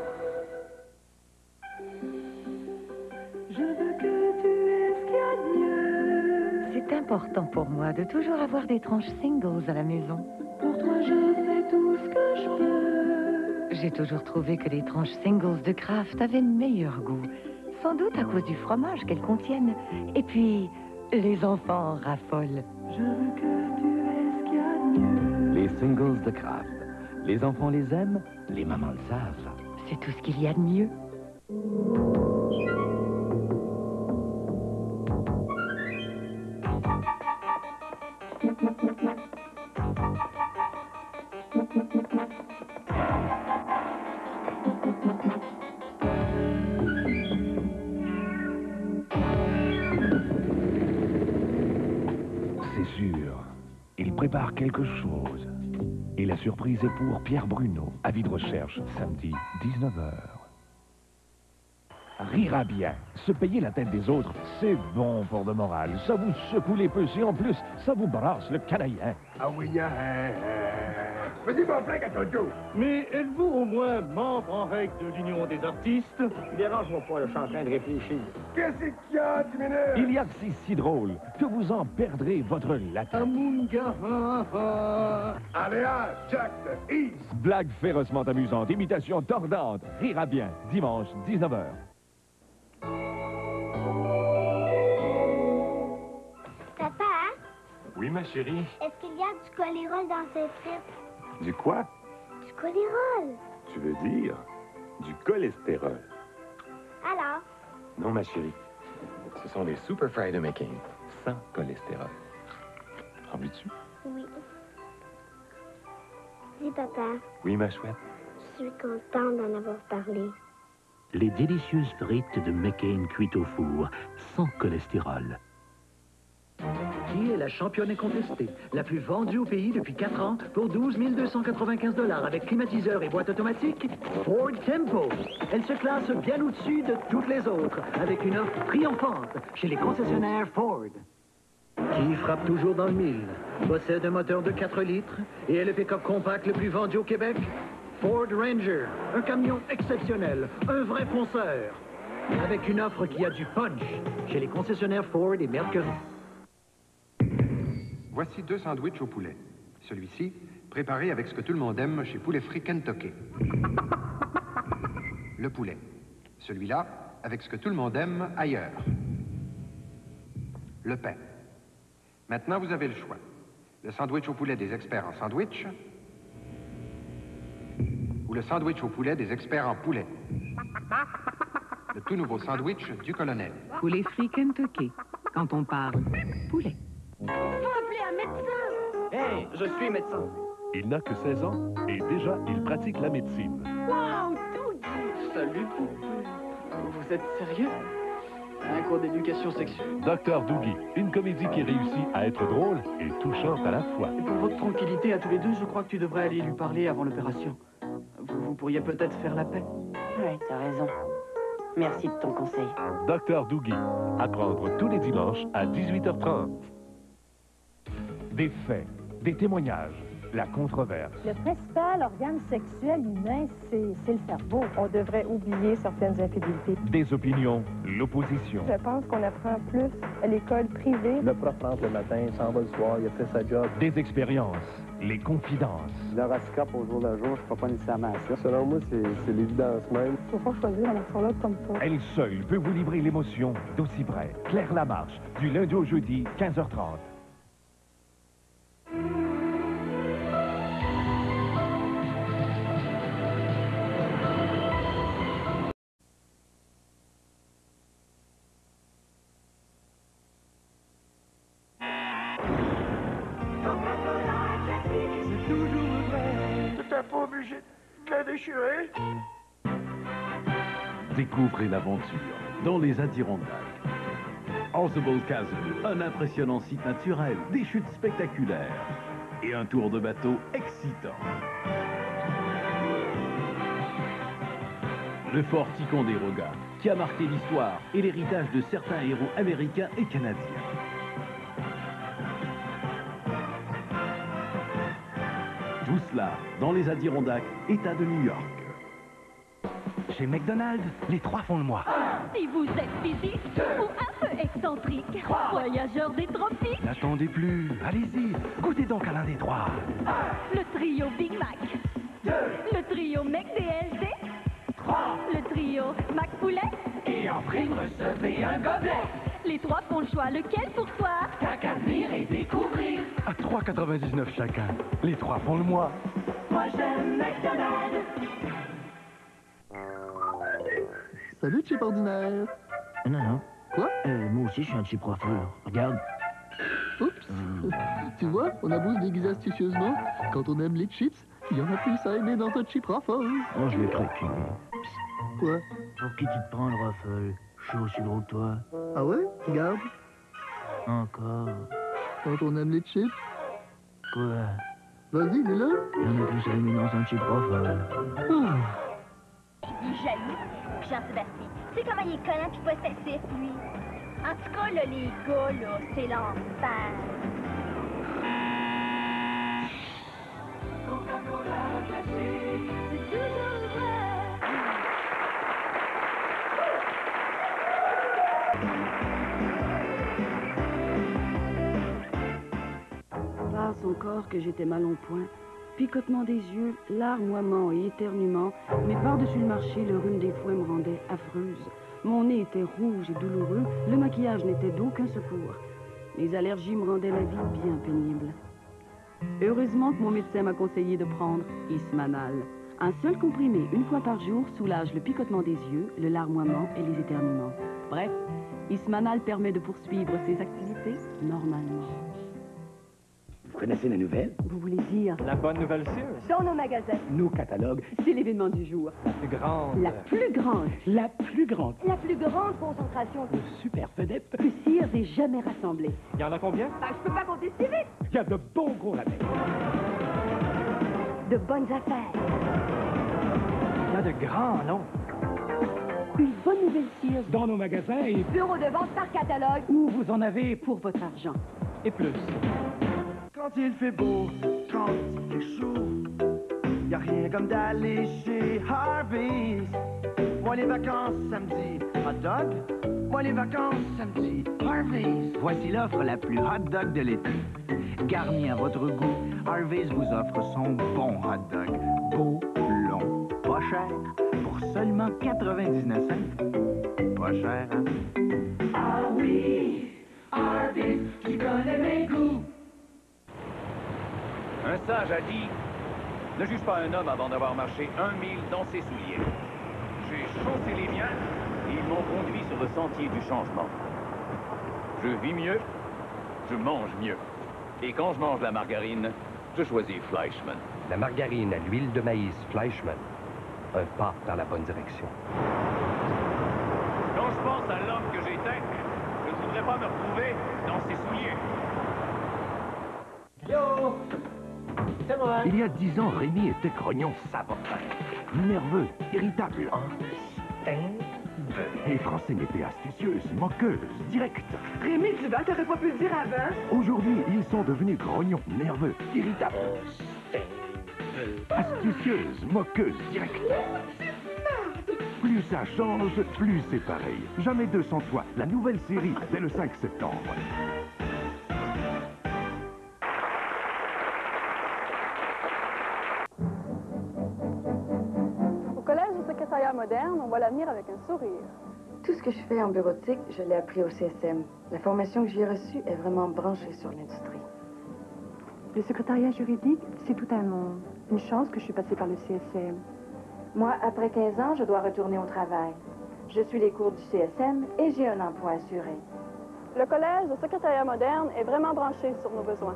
[SPEAKER 25] Je veux que tu aies ce qu'il y a de mieux.
[SPEAKER 8] C'est important pour moi de toujours avoir des tranches singles à la maison.
[SPEAKER 25] Pour toi, je fais tout ce que je peux.
[SPEAKER 8] J'ai toujours trouvé que les tranches singles de Kraft avaient meilleur goût. Sans doute à cause du fromage qu'elles contiennent. Et puis, les enfants en raffolent.
[SPEAKER 25] Je veux que tu aies ce qu'il y a de mieux.
[SPEAKER 6] Les singles de Kraft. Les enfants les aiment, les mamans le savent.
[SPEAKER 8] C'est tout ce qu'il y a de mieux.
[SPEAKER 14] C'est sûr, il prépare quelque chose. Et la surprise est pour Pierre Bruno, avis de recherche, samedi, 19h. Rira bien. Se payer la tête des autres, c'est bon pour le moral. Ça vous secoue les puces et en plus, ça vous brasse le canadien.
[SPEAKER 12] Ah oui, vas-y, mon flingue à ton dos.
[SPEAKER 9] Mais êtes-vous au moins membre en règle de l'Union des artistes?
[SPEAKER 12] Dérange-moi pas, là, je suis en train de réfléchir. Qu'est-ce qu'il y a, tu m'énerves?
[SPEAKER 14] Il y a que c'est si drôle que vous en perdrez votre latin.
[SPEAKER 12] Allez, Jack the East.
[SPEAKER 14] Blague férocement amusante, imitation tordante, rira bien, dimanche, 19h.
[SPEAKER 10] Papa,
[SPEAKER 21] Oui, ma chérie.
[SPEAKER 25] Est-ce qu'il y a du colérol dans ces frites?
[SPEAKER 21] Du quoi?
[SPEAKER 25] Du colérol.
[SPEAKER 21] Tu veux dire du cholestérol?
[SPEAKER 25] Alors?
[SPEAKER 21] Non, ma chérie. Ce sont les Super Fry de McCain, sans cholestérol. En veux-tu?
[SPEAKER 25] Oui. Dis, papa.
[SPEAKER 21] Oui, ma chouette.
[SPEAKER 25] Je suis contente d'en avoir parlé.
[SPEAKER 1] Les délicieuses frites de McCain cuites au four, sans cholestérol.
[SPEAKER 6] Qui est la championne incontestée, la plus vendue au pays depuis 4 ans pour 12 295 $ avec climatiseur et boîte automatique? Ford Tempo. Elle se classe bien au-dessus de toutes les autres, avec une offre triomphante chez les concessionnaires Ford. Qui frappe toujours dans le mille, possède un moteur de 4 litres et est le pick-up compact le plus vendu au Québec? Ford Ranger, un camion exceptionnel, un vrai fonceur, avec une offre qui a du punch chez les concessionnaires Ford et Mercury.
[SPEAKER 7] Voici 2 sandwichs au poulet. Celui-ci, préparé avec ce que tout le monde aime chez Poulet Frit Kentucky. Le poulet. Celui-là, avec ce que tout le monde aime ailleurs. Le pain. Maintenant, vous avez le choix. Le sandwich au poulet des experts en sandwich ou le sandwich au poulet des experts en poulet. Le tout nouveau sandwich du colonel.
[SPEAKER 15] Poulet Frit Kentucky. Quand on parle poulet.
[SPEAKER 25] Faut appeler un médecin.
[SPEAKER 16] Hey, je suis médecin.
[SPEAKER 11] Il n'a que 16 ans et déjà, il pratique la médecine.
[SPEAKER 25] Wow, Dougie.
[SPEAKER 16] Salut, poupée. Vous êtes sérieux? Un cours d'éducation sexuelle.
[SPEAKER 11] Dr. Doogie, une comédie qui réussit à être drôle et touchante à la fois.
[SPEAKER 16] Et pour votre tranquillité à tous les deux, je crois que tu devrais aller lui parler avant l'opération. Vous pourriez peut-être faire la paix.
[SPEAKER 17] Oui, t'as raison. Merci de ton conseil.
[SPEAKER 11] Dr. Doogie, à prendre tous les dimanches à 18h30. Des faits, des témoignages, la controverse.
[SPEAKER 18] Le principal organe sexuel humain, c'est le cerveau. On devrait oublier certaines infidélités.
[SPEAKER 11] Des opinions, l'opposition.
[SPEAKER 18] Je pense qu'on apprend plus à l'école privée.
[SPEAKER 4] Le prof rentre le matin, il s'en va le soir, il a fait sa job.
[SPEAKER 11] Des expériences, les confidences.
[SPEAKER 19] L'horoscope au jour le jour, je ne crois pas nécessairement à ça.
[SPEAKER 4] Selon moi, c'est l'évidence même.
[SPEAKER 18] Il faut pas choisir un astrologue comme ça.
[SPEAKER 11] Elle seule peut vous livrer l'émotion d'aussi près. Claire Lamarche, du lundi au jeudi, 15h30.
[SPEAKER 16] T'étais pas obligé de la déchirer?
[SPEAKER 28] Découvrez l'aventure dans les Adirondacks. Ausable Castle, un impressionnant site naturel, des chutes spectaculaires et un tour de bateau excitant. Le fort Ticonderoga, qui a marqué l'histoire et l'héritage de certains héros américains et canadiens. Tout cela dans les Adirondacks, État de New York.
[SPEAKER 24] Chez McDonald's, les 3 font le mois.
[SPEAKER 25] Si vous êtes physique ou un peu excentrique, voyageur des tropiques,
[SPEAKER 24] N'attendez plus, allez-y, goûtez donc à l'un des 3.
[SPEAKER 25] le trio Big Mac, le trio McDLT, le trio Mac Poulet,
[SPEAKER 16] Et en prime, recevez un gobelet.
[SPEAKER 25] les 3 font le choix. Lequel pour toi?
[SPEAKER 16] T'as qu'à venir et découvrir.
[SPEAKER 24] À 3,99 chacun, les 3 font le mois.
[SPEAKER 16] Moi, j'aime McDonald's.
[SPEAKER 29] Salut, chip ordinaire.
[SPEAKER 6] Non.
[SPEAKER 29] Quoi?
[SPEAKER 6] Moi aussi, je suis un chip profeur. Regarde.
[SPEAKER 29] Oups. Tu vois, on a beau se déguiser astucieusement. Quand on aime les chips, il y en a plus à aimer dans notre chip Ruffle.
[SPEAKER 6] Oh, je l'ai précu.
[SPEAKER 29] Quoi?
[SPEAKER 6] Pour qui tu te prends le Ruffle? Je suis aussi gros que toi.
[SPEAKER 29] Ah ouais? Regarde.
[SPEAKER 6] Encore.
[SPEAKER 29] Quand on aime les chips.
[SPEAKER 6] Quoi?
[SPEAKER 29] Vas-y, dis-le.
[SPEAKER 6] Il y en a plus à aimer dans un chip Ruffle.
[SPEAKER 25] Il est jaloux. Jean-Sébastien, tu sais comment il est collant puis possessif, lui? En tout cas, là, les gars, là, c'est l'enfer. C'est toujours vrai.
[SPEAKER 30] Par son corps que j'étais mal en point, picotement des yeux, larmoiement et éternuement, mais par-dessus le marché, le rhume des foins me rendait affreuse. Mon nez était rouge et douloureux, le maquillage n'était d'aucun secours. Les allergies me rendaient la vie bien pénible. Heureusement que mon médecin m'a conseillé de prendre Ismanal. Un seul comprimé, une fois par jour, soulage le picotement des yeux, le larmoiement et les éternuements. Bref, Ismanal permet de poursuivre ses activités normalement.
[SPEAKER 6] Vous connaissez la nouvelle?
[SPEAKER 30] Vous voulez dire?
[SPEAKER 24] La bonne nouvelle Sears.
[SPEAKER 18] Dans nos magasins.
[SPEAKER 6] Nos catalogues.
[SPEAKER 30] C'est l'événement du jour.
[SPEAKER 24] La plus grande.
[SPEAKER 30] La plus grande.
[SPEAKER 6] La plus grande.
[SPEAKER 18] La plus grande concentration
[SPEAKER 6] de super vedettes
[SPEAKER 30] que Sears ait jamais rassemblée.
[SPEAKER 24] Il y en a combien?
[SPEAKER 18] Je peux pas compter si vite.
[SPEAKER 6] Il y a de bons gros rabais.
[SPEAKER 18] De bonnes affaires.
[SPEAKER 24] Il y a de grands noms.
[SPEAKER 30] Une bonne nouvelle Sears.
[SPEAKER 6] Dans nos magasins et...
[SPEAKER 18] Bureau de vente par catalogue.
[SPEAKER 30] Où vous en avez pour votre argent.
[SPEAKER 24] Et plus.
[SPEAKER 2] Quand il fait beau, quand il fait chaud, y a rien comme d'aller chez Harvey's. Moi les vacances samedi, hot dog. Moi les vacances samedi, Harvey's.
[SPEAKER 14] Voici l'offre la plus hot dog de l'été. Garni à votre goût, Harvey's vous offre son bon hot dog. Beau, long, pas cher, pour seulement 99 cents. Pas cher, hein?
[SPEAKER 2] Ah oui, Harvey's, tu connais mes goûts.
[SPEAKER 3] Un sage a dit, ne juge pas un homme avant d'avoir marché 1 mille dans ses souliers. J'ai chaussé les miens et ils m'ont conduit sur le sentier du changement. Je vis mieux, je mange mieux. Et quand je mange la margarine, je choisis Fleischmann.
[SPEAKER 5] La margarine à l'huile de maïs Fleischmann. Un pas dans la bonne direction.
[SPEAKER 3] Quand je pense à l'homme que j'étais, je ne voudrais pas me retrouver dans ses souliers.
[SPEAKER 9] Yo! C'est moi!
[SPEAKER 11] Il y a 10 ans, Rémi était grognon saboteur, nerveux, irritable. Et Francine était astucieuse, moqueuse, directe.
[SPEAKER 30] Rémi, tu vas, t'aurais pas pu le dire avant?
[SPEAKER 11] Aujourd'hui, ils sont devenus grognons, nerveux, irritables. Astucieuse, moqueuse, directe. Plus ça change, plus c'est pareil. Jamais 200 fois. La nouvelle série, dès le 5 septembre.
[SPEAKER 10] Au collège du secrétariat moderne, on voit l'avenir avec un sourire.
[SPEAKER 30] Tout ce que je fais en bureautique, je l'ai appris au CSM. La formation que j'y ai reçue est vraiment branchée sur l'industrie.
[SPEAKER 18] Le secrétariat juridique, c'est tout un monde. Une chance que je suis passée par le CSM.
[SPEAKER 30] Moi, après 15 ans, je dois retourner au travail. Je suis les cours du CSM et j'ai un emploi assuré.
[SPEAKER 10] Le collège du secrétariat moderne est vraiment branché sur nos besoins.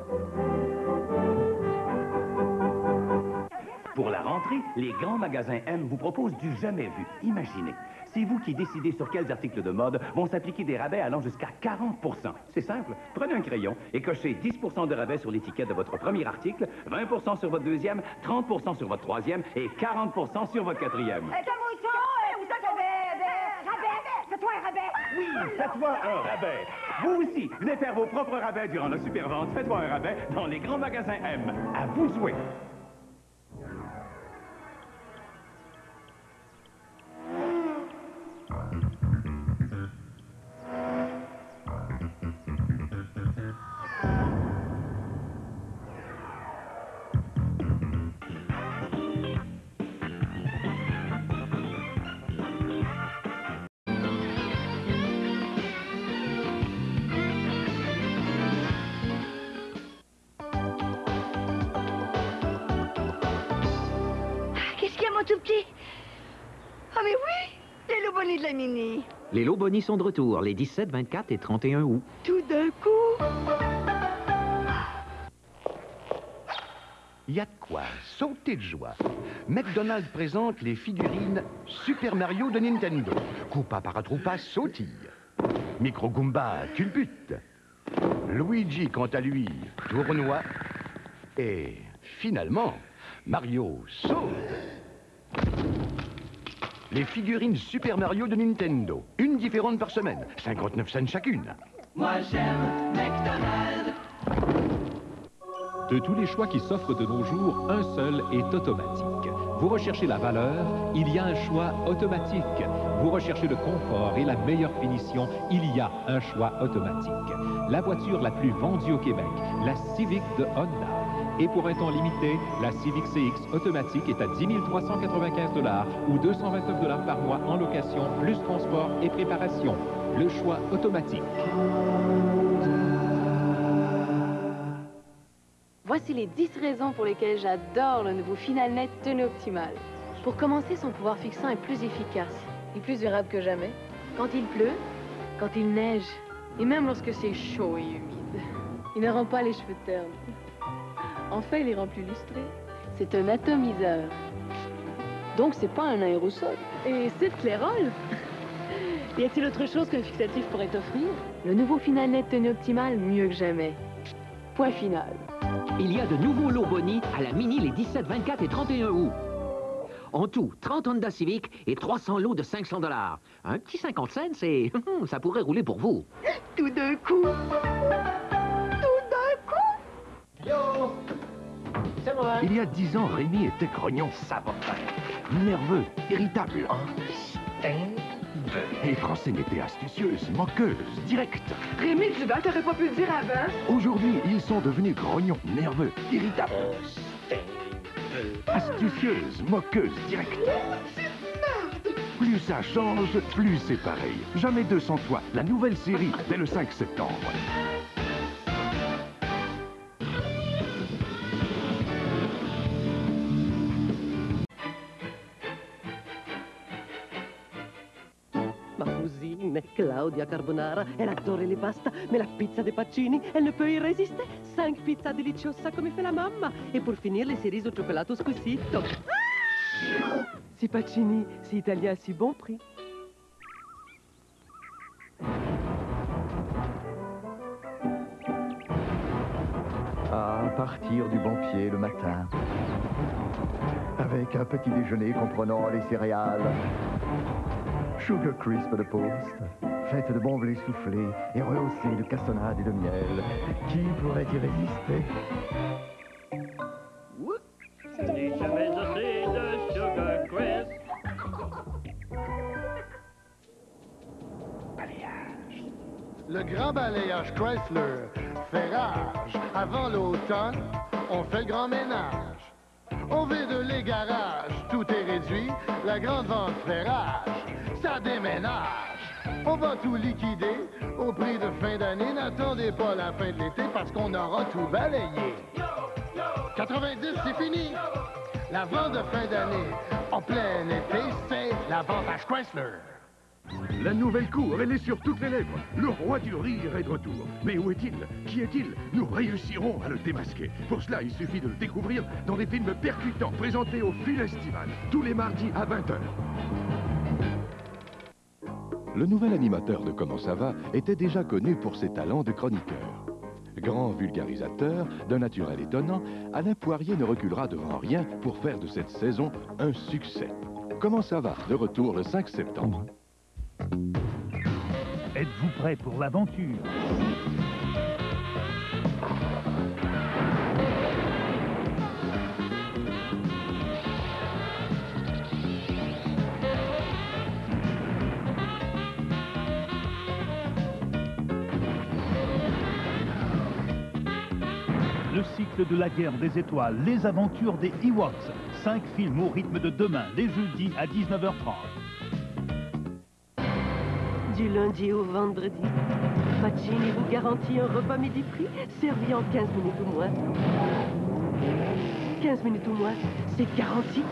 [SPEAKER 8] Pour la rentrée, les grands magasins M vous proposent du jamais vu. Imaginez, c'est vous qui décidez sur quels articles de mode vont s'appliquer des rabais allant jusqu'à 40 %. C'est simple, prenez un crayon et cochez 10 % de rabais sur l'étiquette de votre premier article, 20 % sur votre deuxième, 30 % sur votre troisième et 40 % sur votre quatrième.
[SPEAKER 18] Fais-toi un rabais!
[SPEAKER 8] Oui, faites-toi un rabais. Vous aussi, venez faire vos propres rabais durant la super vente. Faites-moi un rabais dans les grands magasins M. À vous de jouer.
[SPEAKER 25] Qu'est-ce qu'il y a, mon tout petit? Ah, mais oui! Les Loboni de la Mini.
[SPEAKER 13] Les Loboni sont de retour les 17, 24 et 31 août.
[SPEAKER 25] Tout d'un coup.
[SPEAKER 20] Il y a de quoi sauter de joie. McDonald's présente les figurines Super Mario de Nintendo. Koopa Paratroopa sautille. Micro Goomba culbute. Luigi, quant à lui, tournoie. Et finalement, Mario sauve. Les figurines Super Mario de Nintendo. Une différente par semaine. 59 cents chacune.
[SPEAKER 2] Moi j'aime McDonald's.
[SPEAKER 22] De tous les choix qui s'offrent de nos jours, un seul est automatique. Vous recherchez la valeur, il y a un choix automatique. Vous recherchez le confort et la meilleure finition, il y a un choix automatique. La voiture la plus vendue au Québec, la Civic de Honda. Et pour un temps limité, la Civic CX automatique est à 10 395 $ ou 229 $ par mois en location, plus transport et préparation. Le choix automatique.
[SPEAKER 30] Voici les 10 raisons pour lesquelles j'adore le nouveau Finalnet Tenue Optimale. Pour commencer, son pouvoir fixant est plus efficace et plus durable que jamais. Quand il pleut, quand il neige, et même lorsque c'est chaud et humide. Il ne rend pas les cheveux ternes. En fait, il les rend plus lustrés. C'est un atomiseur. Donc, c'est pas un aérosol. Et c'est de clairol. Y a-t-il autre chose qu'un fixatif pourrait offrir? Le nouveau Finalnet Tenue Optimale, mieux que jamais. Point final.
[SPEAKER 13] Il y a de nouveaux lots Boni à la Mini les 17, 24 et 31 août. En tout, 30 Honda Civic et 300 lots de $500. Un petit 50 cents, et ça pourrait rouler pour vous.
[SPEAKER 30] Tout d'un coup. Tout d'un coup.
[SPEAKER 9] Yo! C'est moi.
[SPEAKER 11] Il y a 10 ans, Rémi était grognon saboteur, nerveux, irritable. Et Francine était astucieuse, moqueuse, directe.
[SPEAKER 30] Rémi, tu vas, t'aurais pas pu le dire avant?
[SPEAKER 11] Aujourd'hui, ils sont devenus grognons, nerveux, irritables. Astucieuse, moqueuse, directe. Plus ça change, plus c'est pareil. Jamais 200 toi, la nouvelle série, dès le 5 septembre.
[SPEAKER 1] Ma cousine, Claudia Carbonara, elle adorait les pastas, mais la pizza de Pacini, elle ne peut y résister. 5 pizzas deliciosas come fait la mamma. Et pour finir, les cerises au cioccolato squisito. Si Pacini, si italien, si bon prix.
[SPEAKER 6] À partir du bon pied le matin, avec un petit déjeuner comprenant les céréales, Sugar Crisp de Post, faite de bon blé soufflé et rehaussée de cassonade et de miel. Qui pourrait y résister?
[SPEAKER 9] Ce n'est jamais assez de Sugar Crisp.
[SPEAKER 7] Le grand balayage Chrysler fait rage. Avant l'automne, on fait le grand ménage. On vide les garages, tout est réduit. La grande vente fait rage, ça déménage. On va tout liquider au prix de fin d'année. N'attendez pas la fin de l'été parce qu'on aura tout balayé. 90, c'est fini. La vente de fin d'année en plein été, c'est la vente à Chrysler.
[SPEAKER 11] La nouvelle cour, elle est sur toutes les lèvres. Le roi du rire est de retour. Mais où est-il? Qui est-il? Nous réussirons à le démasquer. Pour cela, il suffit de le découvrir dans des films percutants présentés au Festival, tous les mardis à 20h.
[SPEAKER 12] Le nouvel animateur de Comment ça va était déjà connu pour ses talents de chroniqueur. Grand vulgarisateur, d'un naturel étonnant, Alain Poirier ne reculera devant rien pour faire de cette saison un succès. Comment ça va? De retour le 5 septembre.
[SPEAKER 15] Êtes-vous prêt pour l'aventure? Le cycle de la guerre des étoiles, les aventures des Ewoks. 5 films au rythme de demain, les jeudis à 19h30.
[SPEAKER 1] Du lundi au vendredi, Pacini vous garantit un repas midi prix, servi en 15 minutes ou moins. 15 minutes ou moins, c'est garanti.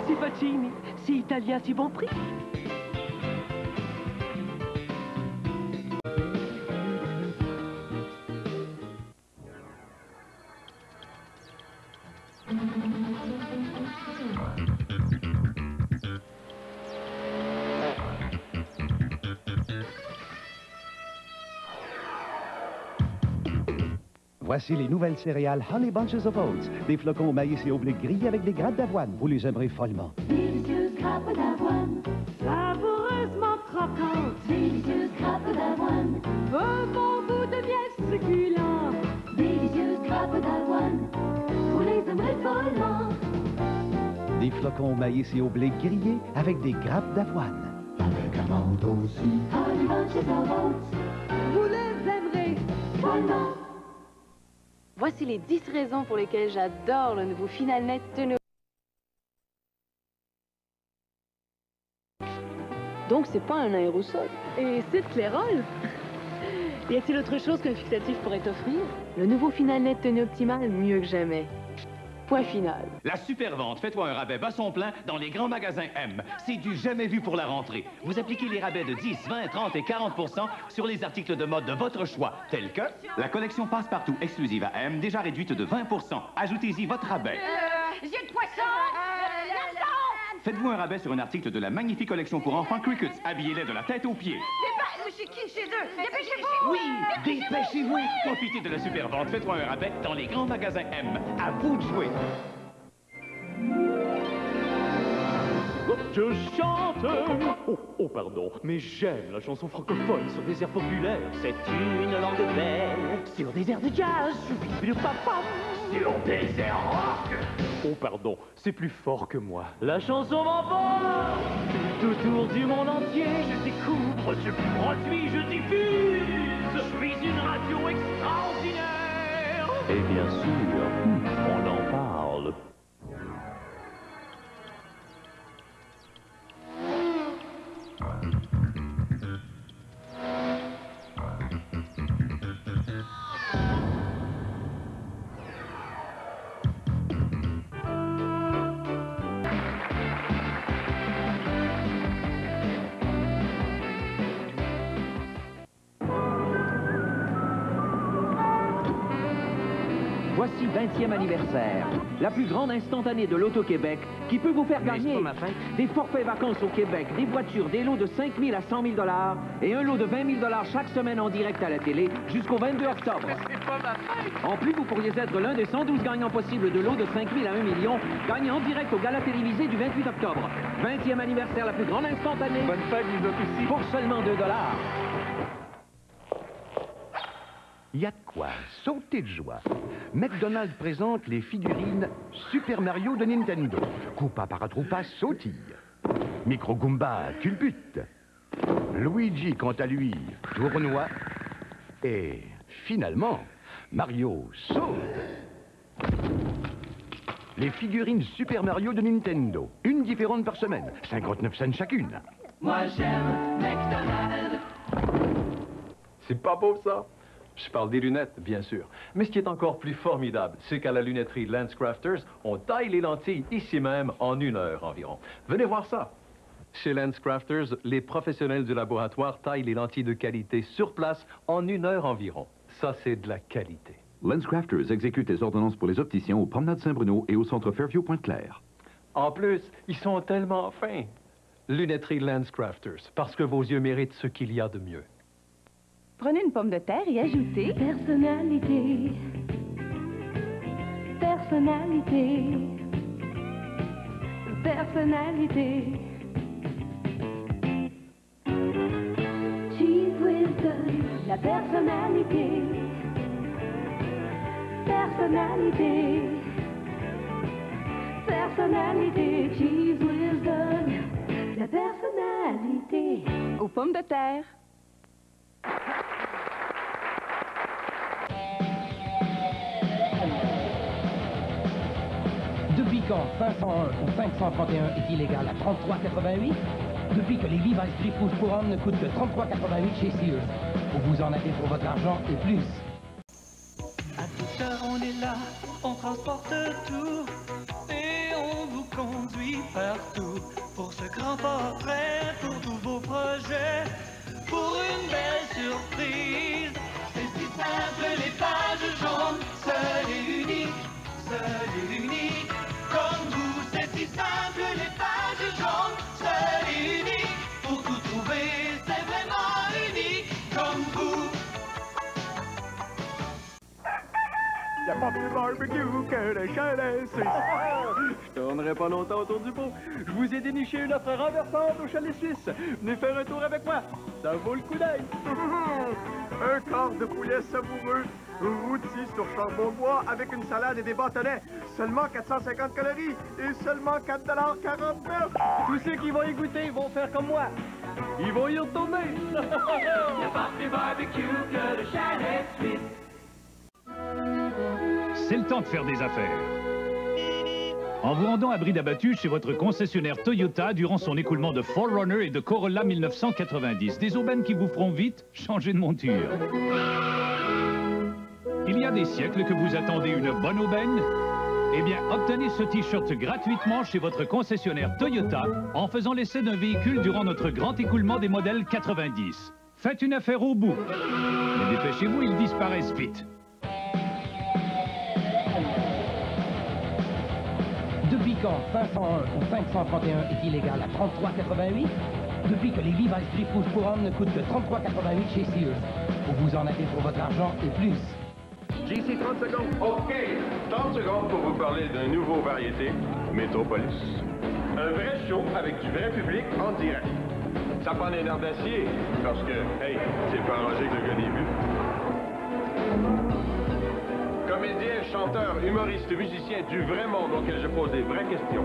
[SPEAKER 1] C'est Pacini, c'est italien, c'est bon prix.
[SPEAKER 17] Voici les nouvelles céréales Honey Bunches of Oats, des flocons au maïs et au blé grillés avec des grappes d'avoine. Vous les aimerez follement.
[SPEAKER 19] Délicieuses grappes d'avoine, savoureusement croquantes. Délicieuses grappes d'avoine, un bon goût de miel succulent. Délicieuses grappes d'avoine, vous les aimerez follement.
[SPEAKER 17] Des flocons au maïs et au blé grillés avec des grappes d'avoine.
[SPEAKER 19] Avec amande aussi. Honey Bunches of Oats, vous les aimerez follement.
[SPEAKER 30] Voici les 10 raisons pour lesquelles j'adore le nouveau Finalnet Tenue. Donc, c'est pas un aérosol. Et c'est de clairol.
[SPEAKER 4] Y a-t-il autre chose qu'un fixatif pourrait offrir?
[SPEAKER 14] Le nouveau Finanet tenue optimale, mieux que jamais. Point final.
[SPEAKER 8] La super vente, fais-toi un rabais bas son plein dans les grands magasins M. C'est du jamais vu pour la rentrée. Vous appliquez les rabais de 10, 20, 30 et 40% sur les articles de mode de votre choix, tels que la collection Passe-Partout exclusive à M, déjà réduite de 20%. Ajoutez-y votre rabais.
[SPEAKER 19] Yeux de poisson!
[SPEAKER 8] Faites-vous un rabais sur un article de la magnifique collection pour enfants Crickets. Habillez-les de la tête aux pieds.
[SPEAKER 19] Chez qui? Chez eux? Dépêchez-vous!
[SPEAKER 8] Oui, dépêchez-vous! Profitez de la super vente. Faites-moi un rabais dans les grands magasins M. À vous de jouer.
[SPEAKER 16] Je chante, oh pardon, mais j'aime la chanson francophone sur des airs populaires. C'est une langue belle, sur des airs de jazz, sur des airs rock. Oh pardon, c'est plus fort que moi. La chanson m'emporte tout autour du monde entier. Je découvre, je produis, je diffuse. Je suis une radio extraordinaire. Et bien sûr, on en parle.
[SPEAKER 13] Voici 20e anniversaire, la plus grande instantanée de l'Auto-Québec qui peut vous faire gagner des forfaits vacances au Québec, des voitures, des lots de 5 000 à 100 000 $ et un lot de 20 000 $ chaque semaine en direct à la télé jusqu'au 22 octobre. En plus, vous pourriez être l'un des 112 gagnants possibles de lots de 5 000 à 1 million, gagnés en direct au gala télévisé du 28 octobre. 20e anniversaire, la plus grande instantanée. Bonne fête, les officiers. Pour seulement 2 $.
[SPEAKER 20] Il y a de quoi sauter de joie. McDonald's présente les figurines Super Mario de Nintendo. Koopa Paratroopa sautille. Micro Goomba culbute. Luigi, quant à lui, tournoie. Et finalement, Mario sauve. Les figurines Super Mario de Nintendo. Une différente par semaine. 59 cents chacune.
[SPEAKER 19] Moi j'aime McDonald's.
[SPEAKER 21] C'est pas beau ça? Je parle des lunettes, bien sûr. Mais ce qui est encore plus formidable, c'est qu'à la lunetterie LensCrafters, on taille les lentilles ici même en 1 heure environ. Venez voir ça. Chez LensCrafters, les professionnels du laboratoire taillent les lentilles de qualité sur place en 1 heure environ. Ça, c'est de la qualité.
[SPEAKER 23] LensCrafters exécute les ordonnances pour les opticiens au Promenade Saint-Bruno et au Centre Fairview Pointe-Claire.
[SPEAKER 21] En plus, ils sont tellement fins. Lunetterie LensCrafters, parce que vos yeux méritent ce qu'il y a de mieux.
[SPEAKER 10] Prenez une pomme de terre et ajoutez
[SPEAKER 19] personnalité. Personnalité. Personnalité. Cheese Wisdom, la personnalité. Personnalité. Personnalité. Cheese Wisdom, la personnalité.
[SPEAKER 10] aux pommes de terre.
[SPEAKER 24] Depuis quand 501 ou 531 est illégal à 33,88? Depuis que les Levi's Strip Rouge pour hommes ne coûtent que 33,88 chez Sears. Vous en avez pour votre argent et plus.
[SPEAKER 19] À toute heure on est là, on transporte tout et on vous conduit partout. Pour ce grand portrait, pour tous vos projets, pour une belle surprise. C'est si simple, les pages jaunes, seul et unique, seul et unique. Comme vous, c'est si simple, les pages jaunes, seul et unique. Pour tout trouver, c'est vraiment unique, comme vous.
[SPEAKER 2] Y'a pas plus barbecue que le chalet suisse. Je tournerai pas longtemps autour du pot. Je vous ai déniché une offre renversante au chalet suisse. Venez faire un tour avec moi. Ça vaut le coup d'œil. Un quart de poulet savoureux, rôti sur charbon bois avec une salade et des bâtonnets. Seulement 450 calories et seulement 4,49 $. Tous ceux qui vont y goûter vont faire comme moi. Ils vont y retourner.
[SPEAKER 19] Y'a pas plus barbecue que le chalet suisse.
[SPEAKER 15] C'est le temps de faire des affaires. En vous rendant à Bride Abattu chez votre concessionnaire Toyota durant son écoulement de 4Runner et de Corolla 1990. Des aubaines qui vous feront vite changer de monture. Il y a des siècles que vous attendez une bonne aubaine? Eh bien, obtenez ce T-shirt gratuitement chez votre concessionnaire Toyota en faisant l'essai d'un véhicule durant notre grand écoulement des modèles 90. Faites une affaire au bout. Mais dépêchez-vous, ils disparaissent vite.
[SPEAKER 24] Depuis quand 501 ou 531 est illégal à 33,88? Depuis que les Levi's Triple pour hommes ne coûtent que 33,88 chez Sears. Vous en avez pour votre argent et plus.
[SPEAKER 11] JC, 30 secondes.
[SPEAKER 3] OK. 30 secondes pour vous parler d'un nouveau variété, Metropolis. Un vrai show avec du vrai public en direct. Ça prend des nerfs d'acier, parce que, hey, c'est pas arrangé que le gars des buts. Comédien, chanteur, humoriste, musicien du vrai monde auquel je pose des vraies questions.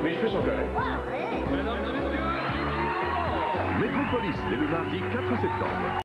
[SPEAKER 3] Mes cheveux sont corrects.
[SPEAKER 11] Metropolis, dès le mardi 4 septembre.